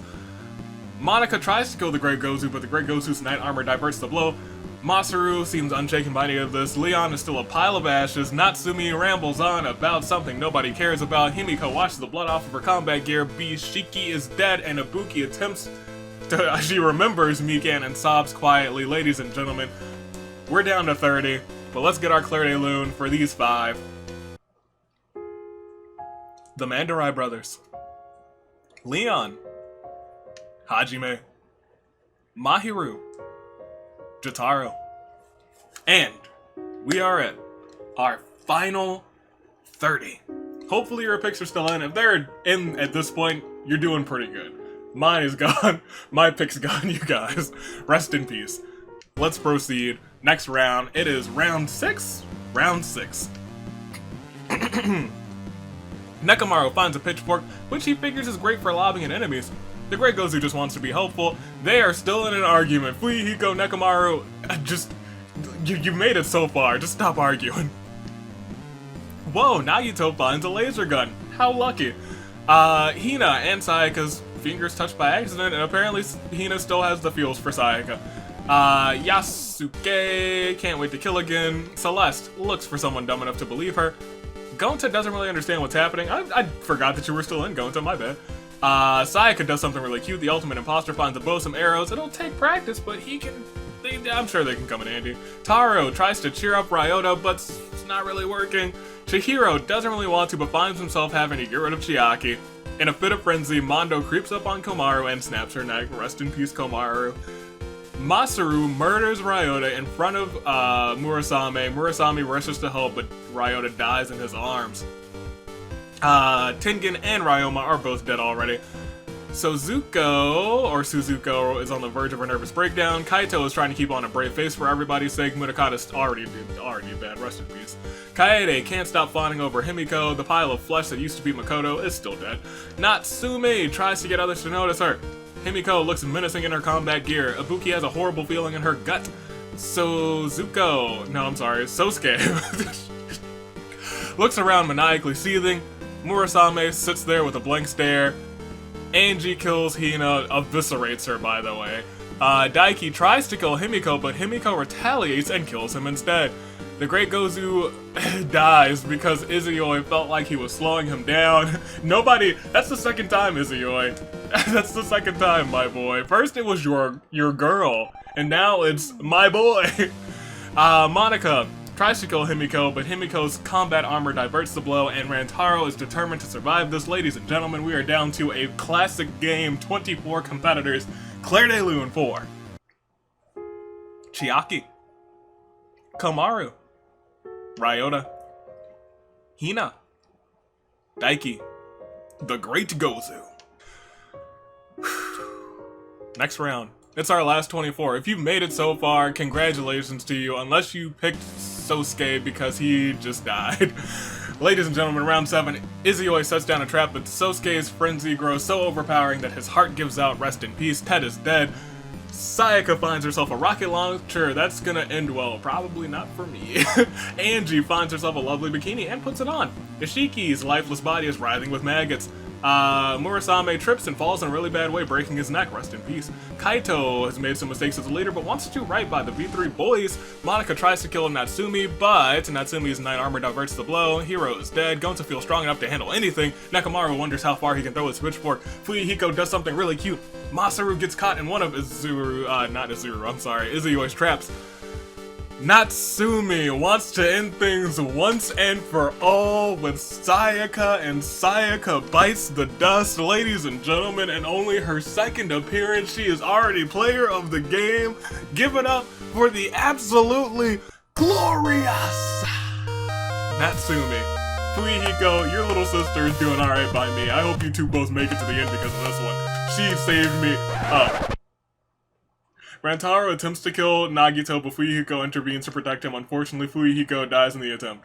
Monica tries to kill the Great Gozu, but the Great Gozu's knight armor diverts the blow. Masaru seems unshaken by any of this. Leon is still a pile of ashes. Natsumi rambles on about something nobody cares about. Himiko washes the blood off of her combat gear. Bishiki is dead, and Ibuki attempts to... She remembers Mikan and sobs quietly. Ladies and gentlemen, we're down to 30, but let's get our Claire de Lune for these 5. The Mandarai Brothers. Leon. Hajime. Mahiru. Jotaro. And we are at our final 30. Hopefully your picks are still in. If they're in at this point, you're doing pretty good. Mine is gone. My pick's gone, you guys. Rest in peace. Let's proceed. Next round. It is round 6? Round 6. Nekomaru finds a pitchfork, which he figures is great for lobbing at enemies. The Great Gozu just wants to be helpful. They are still in an argument. Fuyuhiko, Nekomaru, you made it so far. Just stop arguing. Whoa, Nagito finds a laser gun. How lucky. Hina and Sayaka's fingers touched by accident, and apparently Hina still has the feels for Sayaka. Yasuke can't wait to kill again. Celeste looks for someone dumb enough to believe her. Gonta doesn't really understand what's happening. I forgot that you were still in, Gonta, my bad. Sayaka does something really cute. The ultimate imposter finds a bow, some arrows. It'll take practice, but I'm sure they can come in handy. Taro tries to cheer up Ryota, but it's not really working. Chihiro doesn't really want to, but finds himself having to get rid of Chiaki. In a fit of frenzy, Mondo creeps up on Komaru and snaps her neck. Rest in peace, Komaru. Masaru murders Ryota in front of Murasame. Murasame rushes to help, but Ryota dies in his arms. Tengen and Ryoma are both dead already. Suzuko is on the verge of her nervous breakdown. Kaito is trying to keep on a brave face for everybody's sake. Muraka's already dead, rest in peace. Kaede can't stop fawning over Himiko. The pile of flesh that used to be Makoto is still dead. Natsume tries to get others to notice her. Himiko looks menacing in her combat gear. Ibuki has a horrible feeling in her gut. Sosuke looks around maniacally seething. Murasame sits there with a blank stare. Angie kills Hina, eviscerates her, by the way. Daiki tries to kill Himiko, but Himiko retaliates and kills him instead. The Great Gozu dies because Izuyoi felt like he was slowing him down. That's the second time, Izuyoi. That's the second time, my boy. First it was your girl, and now it's my boy. Monica tries to kill Himiko, but Himiko's combat armor diverts the blow, and Rantaro is determined to survive this. Ladies and gentlemen, we are down to a classic game, 24 competitors. Claire de Lune 4. Chiaki. Komaru. Ryota. Hina. Daiki. The Great Gozu. Next round. It's our last 24. If you've made it so far, congratulations to you, unless you picked Sosuke because he just died. Ladies and gentlemen, round 7. Izuyoi sets down a trap, but Sosuke's frenzy grows so overpowering that his heart gives out. Rest in peace. Ted is dead. Sayaka finds herself a rocket launcher. That's gonna end well. Probably not for me. Angie finds herself a lovely bikini and puts it on. Ishiki's lifeless body is writhing with maggots. Murasame trips and falls in a really bad way, breaking his neck. Rest in peace. Kaito has made some mistakes as a leader, but wants to do right by the V3 boys. Monica tries to kill Natsumi, but Natsumi's knight armor diverts the blow. Hiro is dead. Gonta feels strong enough to handle anything. Nekomaru wonders how far he can throw his pitchfork. Fuyuhiko does something really cute. Masaru gets caught in one of Izuyoi's traps. Natsumi wants to end things once and for all with Sayaka, and Sayaka bites the dust. Ladies and gentlemen, in only her second appearance, she is already player of the game. Give it up for the absolutely glorious Natsumi. Fuyuhiko, your little sister is doing alright by me. I hope you two both make it to the end because of this one. She saved me up. Rantaro attempts to kill Nagito, but Fuyuhiko intervenes to protect him. Unfortunately, Fuyuhiko dies in the attempt.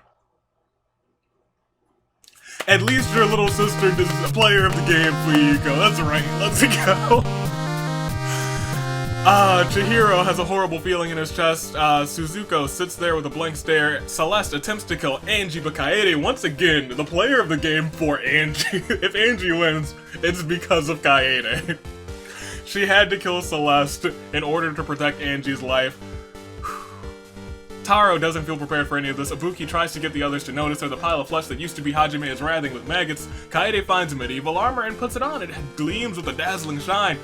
At least your little sister is a player of the game, Fuyuhiko. That's right. Let's go. Chihiro has a horrible feeling in his chest. Suzuko sits there with a blank stare. Celeste attempts to kill Angie, but Kaede, once again, the player of the game for Angie. If Angie wins, it's because of Kaede. She had to kill Celeste in order to protect Angie's life. Taro doesn't feel prepared for any of this. Ibuki tries to get the others to notice her. The pile of flesh that used to be Hajime is writhing with maggots. Kaede finds medieval armor and puts it on. It gleams with a dazzling shine.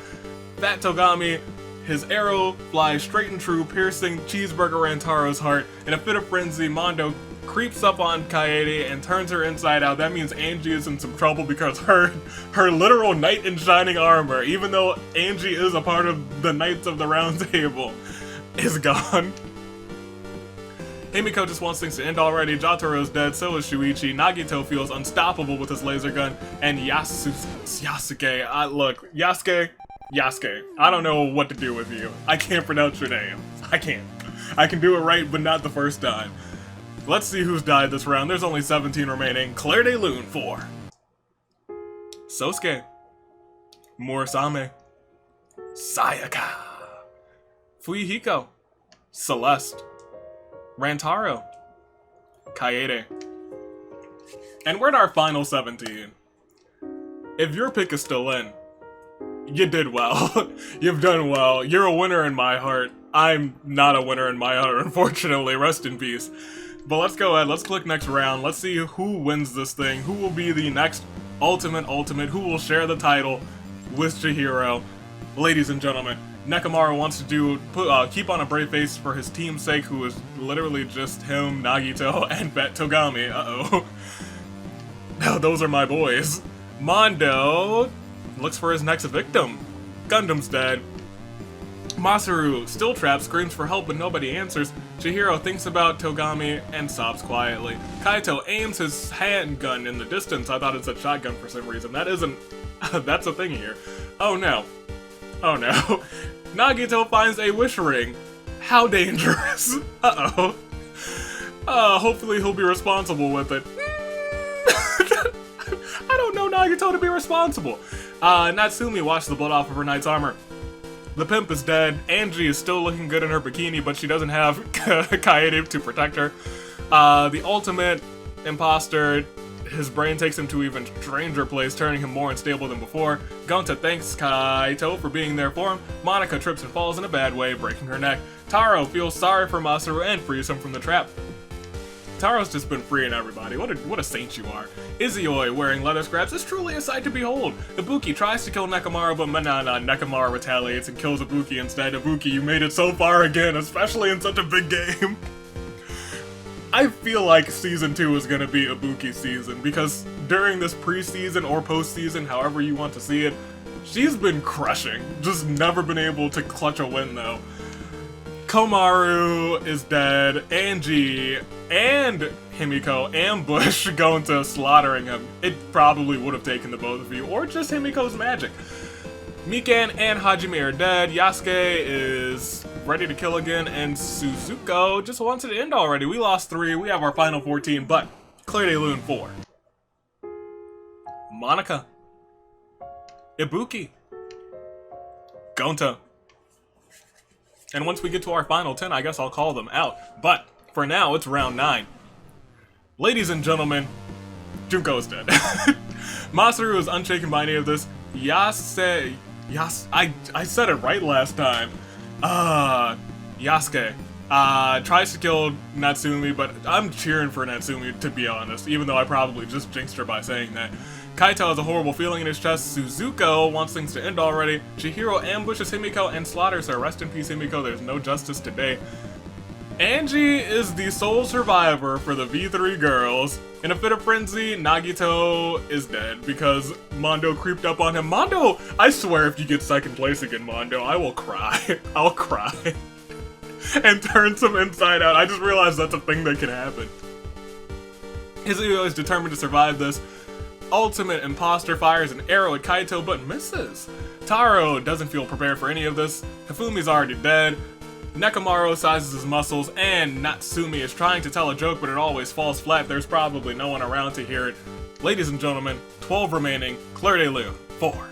Fat Togami, his arrow flies straight and true, piercing Cheeseburger Rantaro's heart. In a fit of frenzy, Mondo creeps up on Kaede and turns her inside out. That means Angie is in some trouble because her literal knight in shining armor, even though Angie is a part of the Knights of the Round Table, is gone. Himiko just wants things to end already. Jotaro is dead, so is Shuichi. Nagito feels unstoppable with his laser gun. And Yasuke, Yasuke, I don't know what to do with you. I can't pronounce your name. I can't. I can do it right, but not the first time. Let's see who's died this round. There's only 17 remaining. Claire de Lune, 4. Sosuke. Murasame. Sayaka. Fuyuhiko. Celeste. Rantaro. Kaede. And we're at our final 17. If your pick is still in, you did well. You've done well. You're a winner in my heart. I'm not a winner in my heart, unfortunately. Rest in peace. But let's go ahead. Let's click next round. Let's see who wins this thing. Who will be the next Ultimate? Who will share the title with Chihiro? Ladies and gentlemen, Nekomaru wants to keep on a brave face for his team's sake, who is literally just him, Nagito, and Fat Togami. Uh-oh. Now those are my boys. Mondo looks for his next victim. Gundam's dead. Masaru, still trapped, screams for help but nobody answers. Chihiro thinks about Togami and sobs quietly. Kaito aims his handgun in the distance. I thought it said shotgun for some reason. That isn't... that's a thing here. Oh no. Oh no. Nagito finds a wish ring. How dangerous. Uh-oh. Hopefully he'll be responsible with it. I don't know Nagito to be responsible. Natsumi washed the blood off of her knight's armor. The pimp is dead. Angie is still looking good in her bikini, but she doesn't have Kaede to protect her. The ultimate imposter, his brain takes him to an even stranger place, turning him more unstable than before. Gonta thanks Kaito for being there for him. Monica trips and falls in a bad way, breaking her neck. Taro feels sorry for Masaru and frees him from the trap. Taro's just been freeing everybody. What a saint you are. Izioi, wearing leather scraps, is truly a sight to behold. Ibuki tries to kill Nekomaru, but Nekomaru retaliates and kills Ibuki instead. Ibuki, you made it so far again, especially in such a big game. I feel like Season 2 is gonna be Ibuki's season, because during this preseason or postseason, however you want to see it, she's been crushing. Just never been able to clutch a win, though. Komaru is dead. Angie and Himiko ambush Gonta, slaughtering him. It probably would have taken the both of you, or just Himiko's magic. Mikan and Hajime are dead. Yasuke is ready to kill again, and Suzuko just wants it to end already. We lost 3, we have our final 14, but Claire de Lune 4. Monica. Ibuki. Gonta. And once we get to our final 10, I guess I'll call them out. But for now, it's round 9. Ladies and gentlemen, Junko is dead. Masaru is unshaken by any of this. I said it right last time. Yasuke tries to kill Natsumi, but I'm cheering for Natsumi, to be honest, even though I probably just jinxed her by saying that. Kaito has a horrible feeling in his chest. Suzuko wants things to end already. Chihiro ambushes Himiko and slaughters her. Rest in peace, Himiko. There's no justice today. Angie is the sole survivor for the V3 girls. In a fit of frenzy, Nagito is dead because Mondo creeped up on him. Mondo, I swear if you get second place again, Mondo, I will cry. I'll cry. And turns him inside out. I just realized that's a thing that can happen. Izuyo is determined to survive this. Ultimate imposter fires an arrow at Kaito but misses. Taro doesn't feel prepared for any of this. Hifumi's already dead. Nekomaru sizes his muscles, and Natsumi is trying to tell a joke, but it always falls flat. There's probably no one around to hear it. Ladies and gentlemen, 12 remaining. Claire de Lune, 4.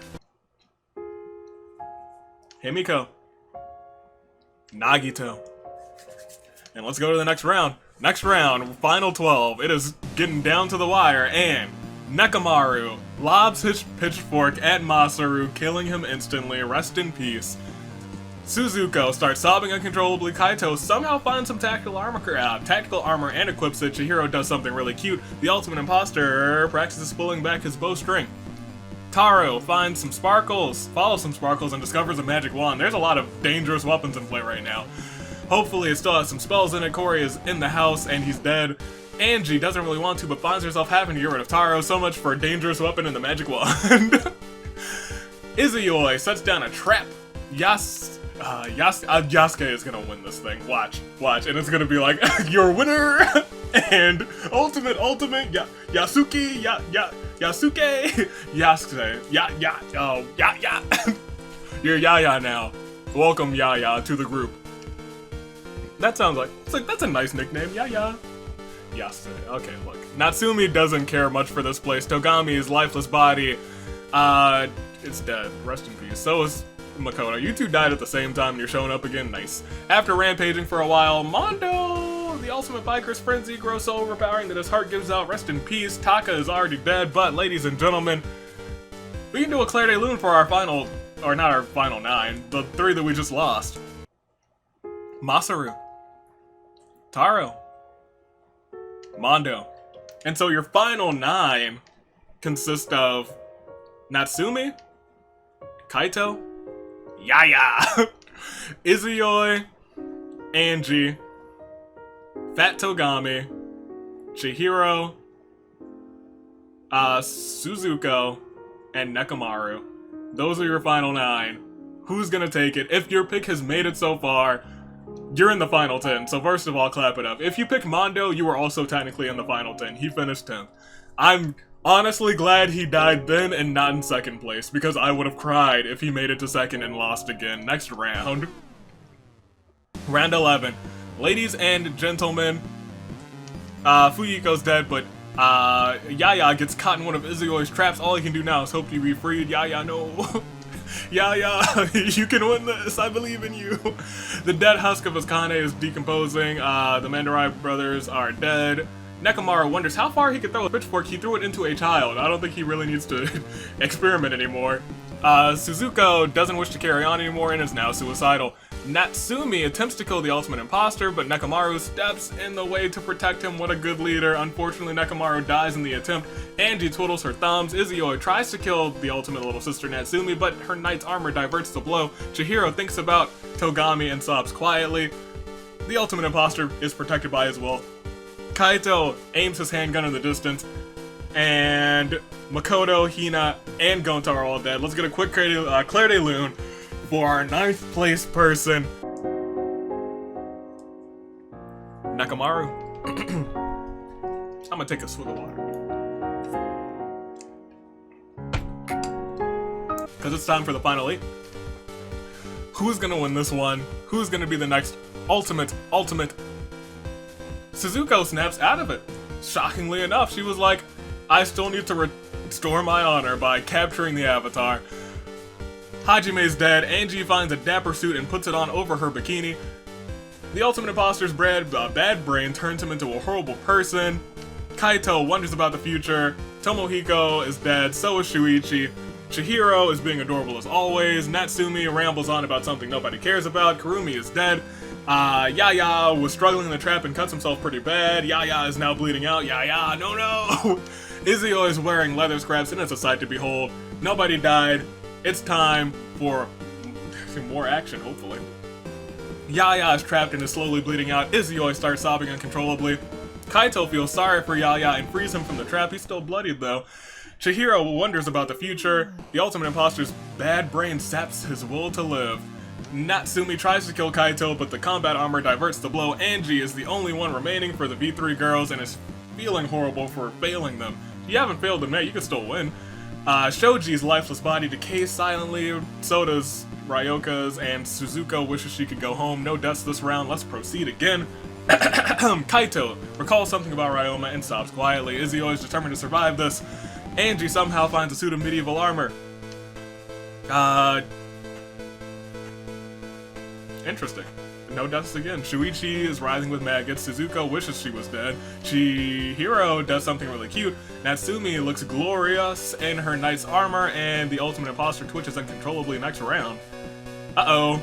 Himiko. Nagito. And let's go to the next round. Next round, final 12. It is getting down to the wire, and Nekomaru lobs his pitchfork at Masaru, killing him instantly. Rest in peace. Suzuko starts sobbing uncontrollably. Kaito somehow finds some tactical armor and equips it. Chihiro does something really cute. The ultimate imposter practices pulling back his bowstring. Taro finds some sparkles, follows some sparkles, and discovers a magic wand. There's a lot of dangerous weapons in play right now. Hopefully it still has some spells in it. Corey is in the house and he's dead. Angie doesn't really want to, but finds herself having to get rid of Taro. So much for a dangerous weapon in the magic wand. Izuyoi sets down a trap. Yasuke is gonna win this thing. Watch, and it's gonna be like, your winner, and ultimate, Yasuke, You're Yaya now. Welcome, Yaya, to the group. That sounds like, that's a nice nickname, Yaya. Yasuke, okay, look. Natsumi doesn't care much for this place. Togami's lifeless body, it's dead. Rest in peace. So is Makoto. You two died at the same time and you're showing up again? Nice. After rampaging for a while, Mondo, the ultimate biker's frenzy, grows so overpowering that his heart gives out. Rest in peace. Taka is already dead, but ladies and gentlemen, we can do a Claire de Lune for our final, or not our final 9, the 3 that we just lost. Masaru, Taro, Mondo. And so your final 9 consist of Natsumi, Kaito, Yaya, Izuyoi, Angie, Fat Togami, Chihiro, Suzuko, and Nekomaru. Those are your final 9. Who's gonna take it? If your pick has made it so far, you're in the final 10. So first of all, clap it up. If you picked Mondo, you were also technically in the final 10. He finished 10th. I'm honestly glad he died then and not in second place, because I would have cried if he made it to second and lost again. Next round. Round 11. Ladies and gentlemen, Fuyiko's dead, but Yaya gets caught in one of Izuyoi's traps. All he can do now is hope to be freed. Yaya, no. Yaya, you can win this. I believe in you. The dead husk of Asakane is decomposing. The Mandarai brothers are dead. Nekomaru wonders how far he could throw a pitchfork. He threw it into a child. I don't think he really needs to experiment anymore. Suzuko doesn't wish to carry on anymore and is now suicidal. Natsumi attempts to kill the ultimate imposter, but Nekomaru steps in the way to protect him. What a good leader. Unfortunately, Nekomaru dies in the attempt. Angie twiddles her thumbs. Izuyoi tries to kill the ultimate little sister Natsumi, but her knight's armor diverts the blow. Chihiro thinks about Togami and sobs quietly. The ultimate imposter is protected by his will. Kaito aims his handgun in the distance, and Makoto, Hina, and Gonta are all dead. Let's get a quick Claire de Lune for our 9th place person, Nekomaru. I'm gonna take a swig of water, because it's time for the final 8. Who's gonna win this one? Who's gonna be the next ultimate? Suzuko snaps out of it. Shockingly enough, she was like, I still need to restore my honor by capturing the Avatar. Hajime's dead. Angie finds a dapper suit and puts it on over her bikini. The ultimate imposter's bad brain turns him into a horrible person. Kaito wonders about the future. Tomohiko is dead, so is Shuichi. Chihiro is being adorable as always. Natsumi rambles on about something nobody cares about. Kurumi is dead. Yaya was struggling in the trap and cuts himself pretty bad. Yaya is now bleeding out. Yaya, no! Izuyoi is wearing leather scraps and it's a sight to behold. Nobody died. It's time for more action, hopefully. Yaya is trapped and is slowly bleeding out. Izuyoi starts sobbing uncontrollably. Kaito feels sorry for Yaya and frees him from the trap. He's still bloodied though. Chihiro wonders about the future. The ultimate imposter's bad brain saps his will to live. Natsumi tries to kill Kaito, but the combat armor diverts the blow. Angie is the only one remaining for the V3 girls and is feeling horrible for failing them. If you haven't failed them yet, you can still win. Shoji's lifeless body decays silently, so does Ryoka's, and Suzuko wishes she could go home. No deaths this round, let's proceed again. Kaito recalls something about Ryoma and sobs quietly. Izuyoi is determined to survive this. Angie somehow finds a suit of medieval armor. Interesting. no deaths again. Shuichi is writhing with maggots. Suzuko wishes she was dead. Chihiro does something really cute. Natsumi looks glorious in her knight's armor, and the ultimate imposter twitches uncontrollably next round. Uh-oh.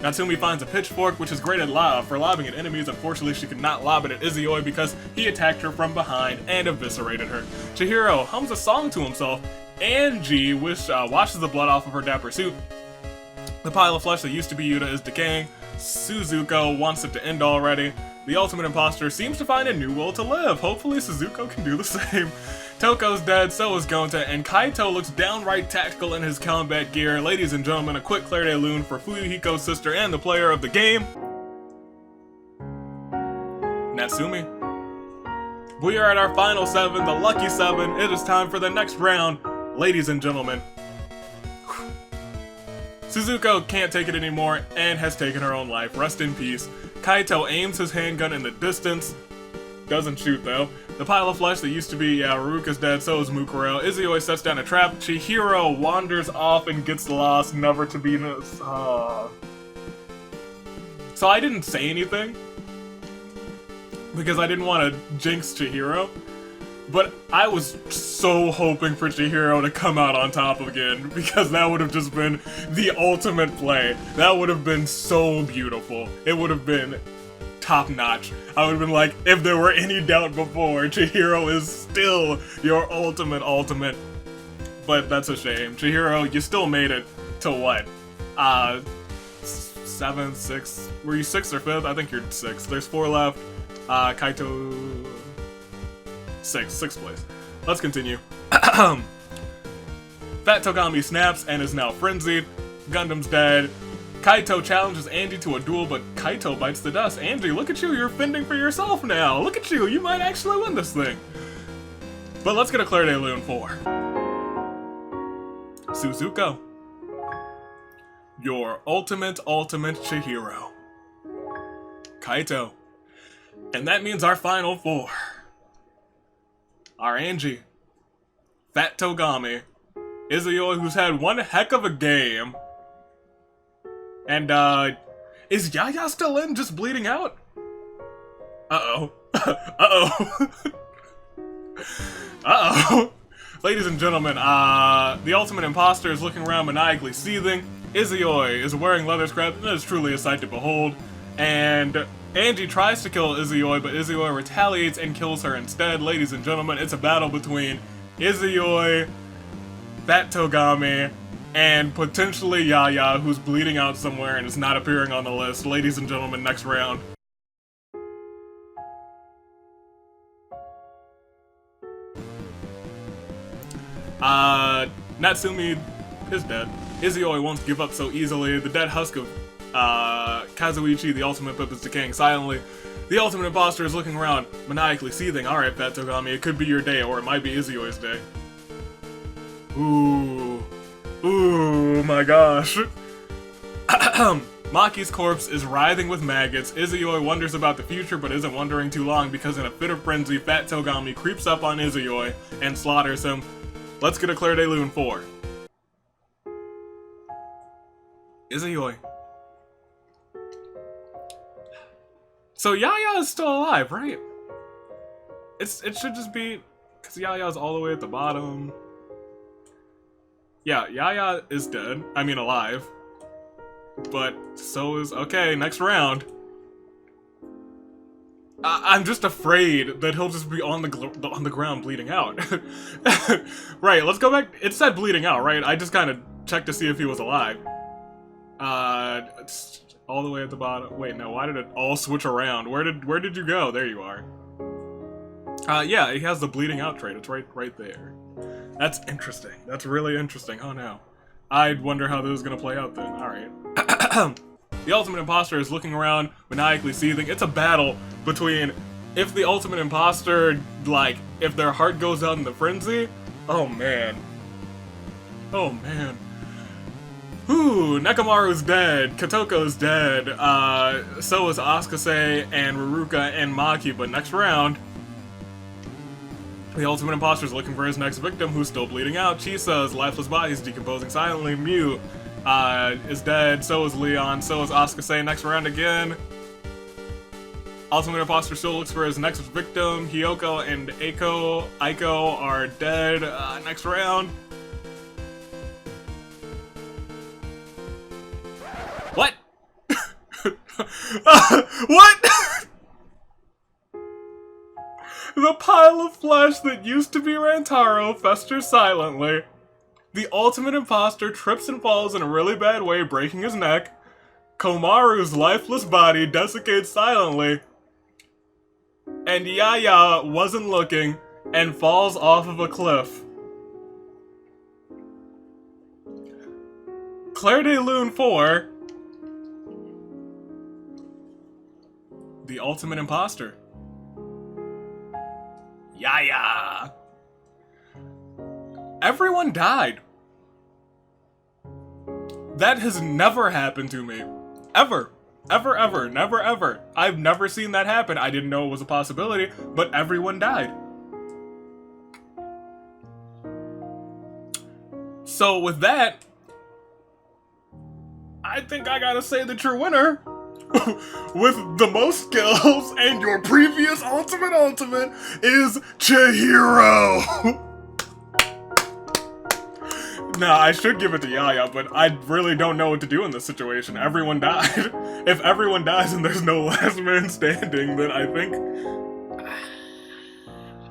Natsumi finds a pitchfork, which is great at for lobbing at enemies. Unfortunately, she could not lob it at Izuyoi because he attacked her from behind and eviscerated her. Chihiro hums a song to himself. Angie washes the blood off of her dapper suit. The pile of flesh that used to be Yuta is decaying. Suzuko wants it to end already. The ultimate imposter seems to find a new will to live. Hopefully Suzuko can do the same. Toko's dead, so is Gonta, and Kaito looks downright tactical in his combat gear. Ladies and gentlemen, a quick Claire de Lune for Fuyuhiko's sister and the player of the game, Natsumi. We are at our final 7, the lucky 7. It is time for the next round, ladies and gentlemen. Suzuko can't take it anymore and has taken her own life. Rest in peace. Kaito aims his handgun in the distance. Doesn't shoot though. The pile of flesh that used to be Ruka's dead, so is Mukuro. Izuyoi sets down a trap. Chihiro wanders off and gets lost, never to be noticed. So I didn't say anything because I didn't want to jinx Chihiro. But I was so hoping for Chihiro to come out on top again, because that would have just been the ultimate play. That would have been so beautiful. It would have been top notch. I would have been like, if there were any doubt before, Chihiro is still your ultimate. But that's a shame. Chihiro, you still made it to what? 7th, 6th? Were you 6th or 5th? I think you're 6th. There's 4 left. Kaito... 6th place. Let's continue. Fat Togami snaps and is now frenzied. Gundam's dead. Kaito challenges Angie to a duel, but Kaito bites the dust. Angie, look at you, you're fending for yourself now. Look at you might actually win this thing. But let's get a Claire de Lune 4. Suzuko. Your ultimate Chihiro. Kaito. And that means our final 4. Our Angie, Fat Togami, Izuyoi, who's had one heck of a game, and is Yaya still in, just bleeding out? Uh-oh. Uh-oh. Uh-oh. Ladies and gentlemen, the ultimate imposter is looking around maniacally seething. Izuyoi is wearing leather scraps, and it is truly a sight to behold, and Angie tries to kill Izuyoi, but Izuyoi retaliates and kills her instead. Ladies and gentlemen, it's a battle between Izuyoi, Fat Togami, and potentially Yaya, who's bleeding out somewhere and is not appearing on the list. Ladies and gentlemen, next round. Natsumi is dead. Izuyoi won't give up so easily. The dead husk of Kazuichi, the ultimate pip, is decaying silently. The ultimate imposter is looking around, maniacally seething. Alright, Fat Togami, it could be your day, or it might be Izuyoi's day. Ooh. Ooh, my gosh. Maki's corpse is writhing with maggots. Izuyoi wonders about the future, but isn't wondering too long, because in a fit of frenzy, Fat Togami creeps up on Izuyoi and slaughters him. Let's get a Claire de Lune 4. Izuyoi. So Yaya is still alive, right? It should just be, because Yaya's all the way at the bottom. Yeah, Yaya is dead. I mean alive. But so is, okay, next round. I'm just afraid that he'll just be on the ground bleeding out. Right, let's go back. It said bleeding out, right? I just kind of checked to see if he was alive. It's all the way at the bottom. Wait, no, why did it all switch around? Where did you go? There you are. Yeah, he has the bleeding out trait. It's right there. That's interesting. That's really interesting. Oh no. I'd wonder how this is gonna play out then. Alright. The ultimate imposter is looking around, maniacally seething. It's a battle between if the ultimate imposter, like, if their heart goes out in the frenzy. Oh man. Oh man. Ooh, Nekamaru's dead, Katoko's dead, so is Asukase and Ruruka and Maki, but next round, the ultimate imposter is looking for his next victim, who's still bleeding out. Chisa's lifeless body is decomposing silently. Mew is dead. So is Leon. So is Asuka. Next round again. Ultimate Imposter still looks for his next victim. Hiyoko and Aiko are dead. Next round. What? What? The pile of flesh that used to be Rantaro festers silently. The ultimate imposter trips and falls in a really bad way, breaking his neck. Komaru's lifeless body desiccates silently. And Yaya wasn't looking and falls off of a cliff. Claire de Lune 4. The ultimate imposter. Yaya. Everyone died. That has never happened to me. Ever. Ever, ever. Never, ever. I've never seen that happen. I didn't know it was a possibility, but everyone died. So with that, I think I gotta say that your winner with the most kills and your previous ultimate is Chihiro. Now, I should give it to Yaya, but I really don't know what to do in this situation. Everyone died. If everyone dies and there's no last man standing, then I think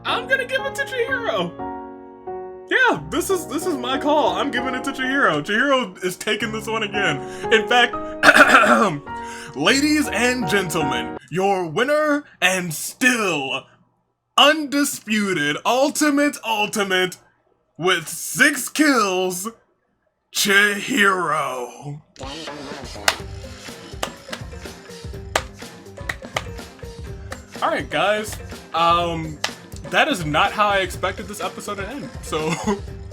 I'm gonna give it to Chihiro. Yeah, this is my call. I'm giving it to Chihiro. Chihiro is taking this one again. In fact, ladies and gentlemen, your winner and still undisputed ultimate with 6 kills, Chihiro. Alright guys, that is not how I expected this episode to end. So,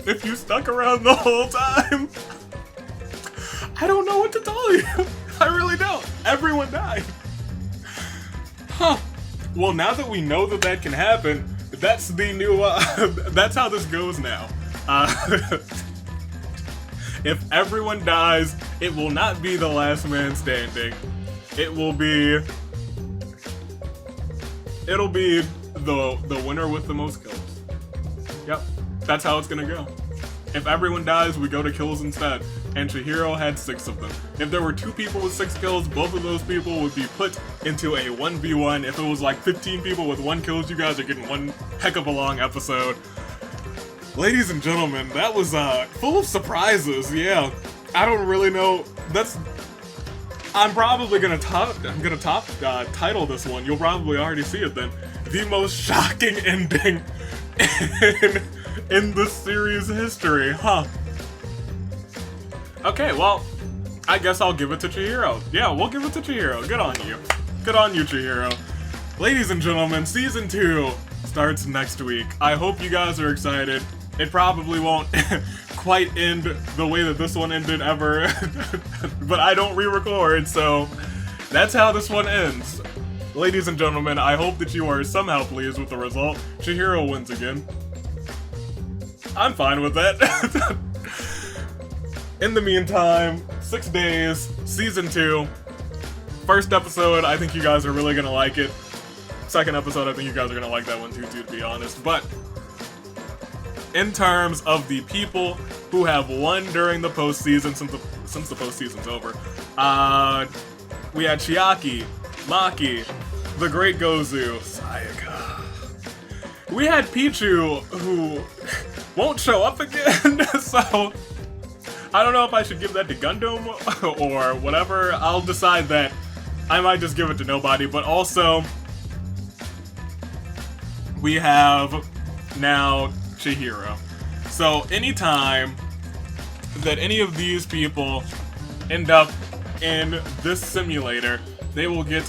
if you stuck around the whole time, I don't know what to tell you. I really don't. Everyone died. Huh. Well, now that we know that that can happen, that's the new, that's how this goes now. If everyone dies, it will not be the last man standing. It'll be the winner with the most kills. Yep, that's how it's gonna go. If everyone dies, we go to kills instead. And Chihiro had 6 of them. If there were 2 people with 6 kills, both of those people would be put into a 1v1. If it was like 15 people with 1 kills, you guys are getting one heck of a long episode. Ladies and gentlemen, that was full of surprises. Yeah, I don't really know. I'm probably gonna title this one. You'll probably already see it then. The most shocking ending in the series history, huh? Okay, well, I guess I'll give it to Chihiro. Yeah, we'll give it to Chihiro. Good on you. Good on you, Chihiro. Ladies and gentlemen, Season 2 starts next week. I hope you guys are excited. It probably won't quite end the way that this one ended ever, but I don't re-record, so that's how this one ends. Ladies and gentlemen, I hope that you are somehow pleased with the result. Chihiro wins again. I'm fine with that. In the meantime, 6 days, Season 2. First episode, I think you guys are really gonna like it. Second episode, I think you guys are gonna like that one too, to be honest. But in terms of the people who have won during the postseason, since the postseason's over, we had Chiaki, Maki, the Great Gozu, Sayaka. We had Pichu, who won't show up again, so I don't know if I should give that to Gundam or whatever. I'll decide that. I might just give it to nobody, but also we have now Chihiro. So anytime that any of these people end up in this simulator, they will get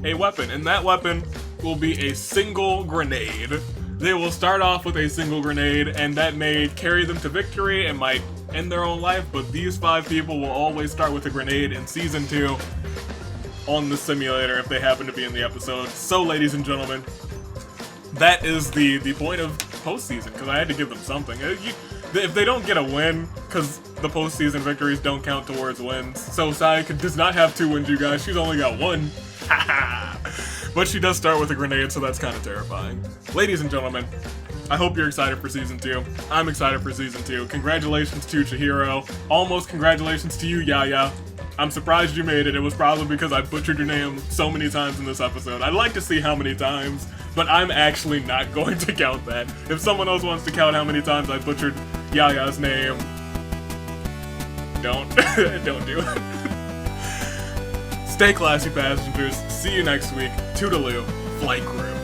a weapon, and that weapon will be a single grenade. They will start off with a single grenade, and that may carry them to victory and might end their own life, but these 5 people will always start with a grenade in Season 2 on the simulator if they happen to be in the episode. So, ladies and gentlemen, that is the point of postseason, because I had to give them something. If they don't get a win, because the postseason victories don't count towards wins. So Sayaka does not have 2 wins, you guys. She's only got 1. But she does start with a grenade, so that's kind of terrifying. Ladies and gentlemen, I hope you're excited for Season 2. I'm excited for Season 2. Congratulations to Chihiro. Almost congratulations to you, Yaya. I'm surprised you made it. It was probably because I butchered your name so many times in this episode. I'd like to see how many times, but I'm actually not going to count that. If someone else wants to count how many times I butchered Yaya's name, don't do it. Stay classy, passengers. See you next week. Toodaloo, flight crew.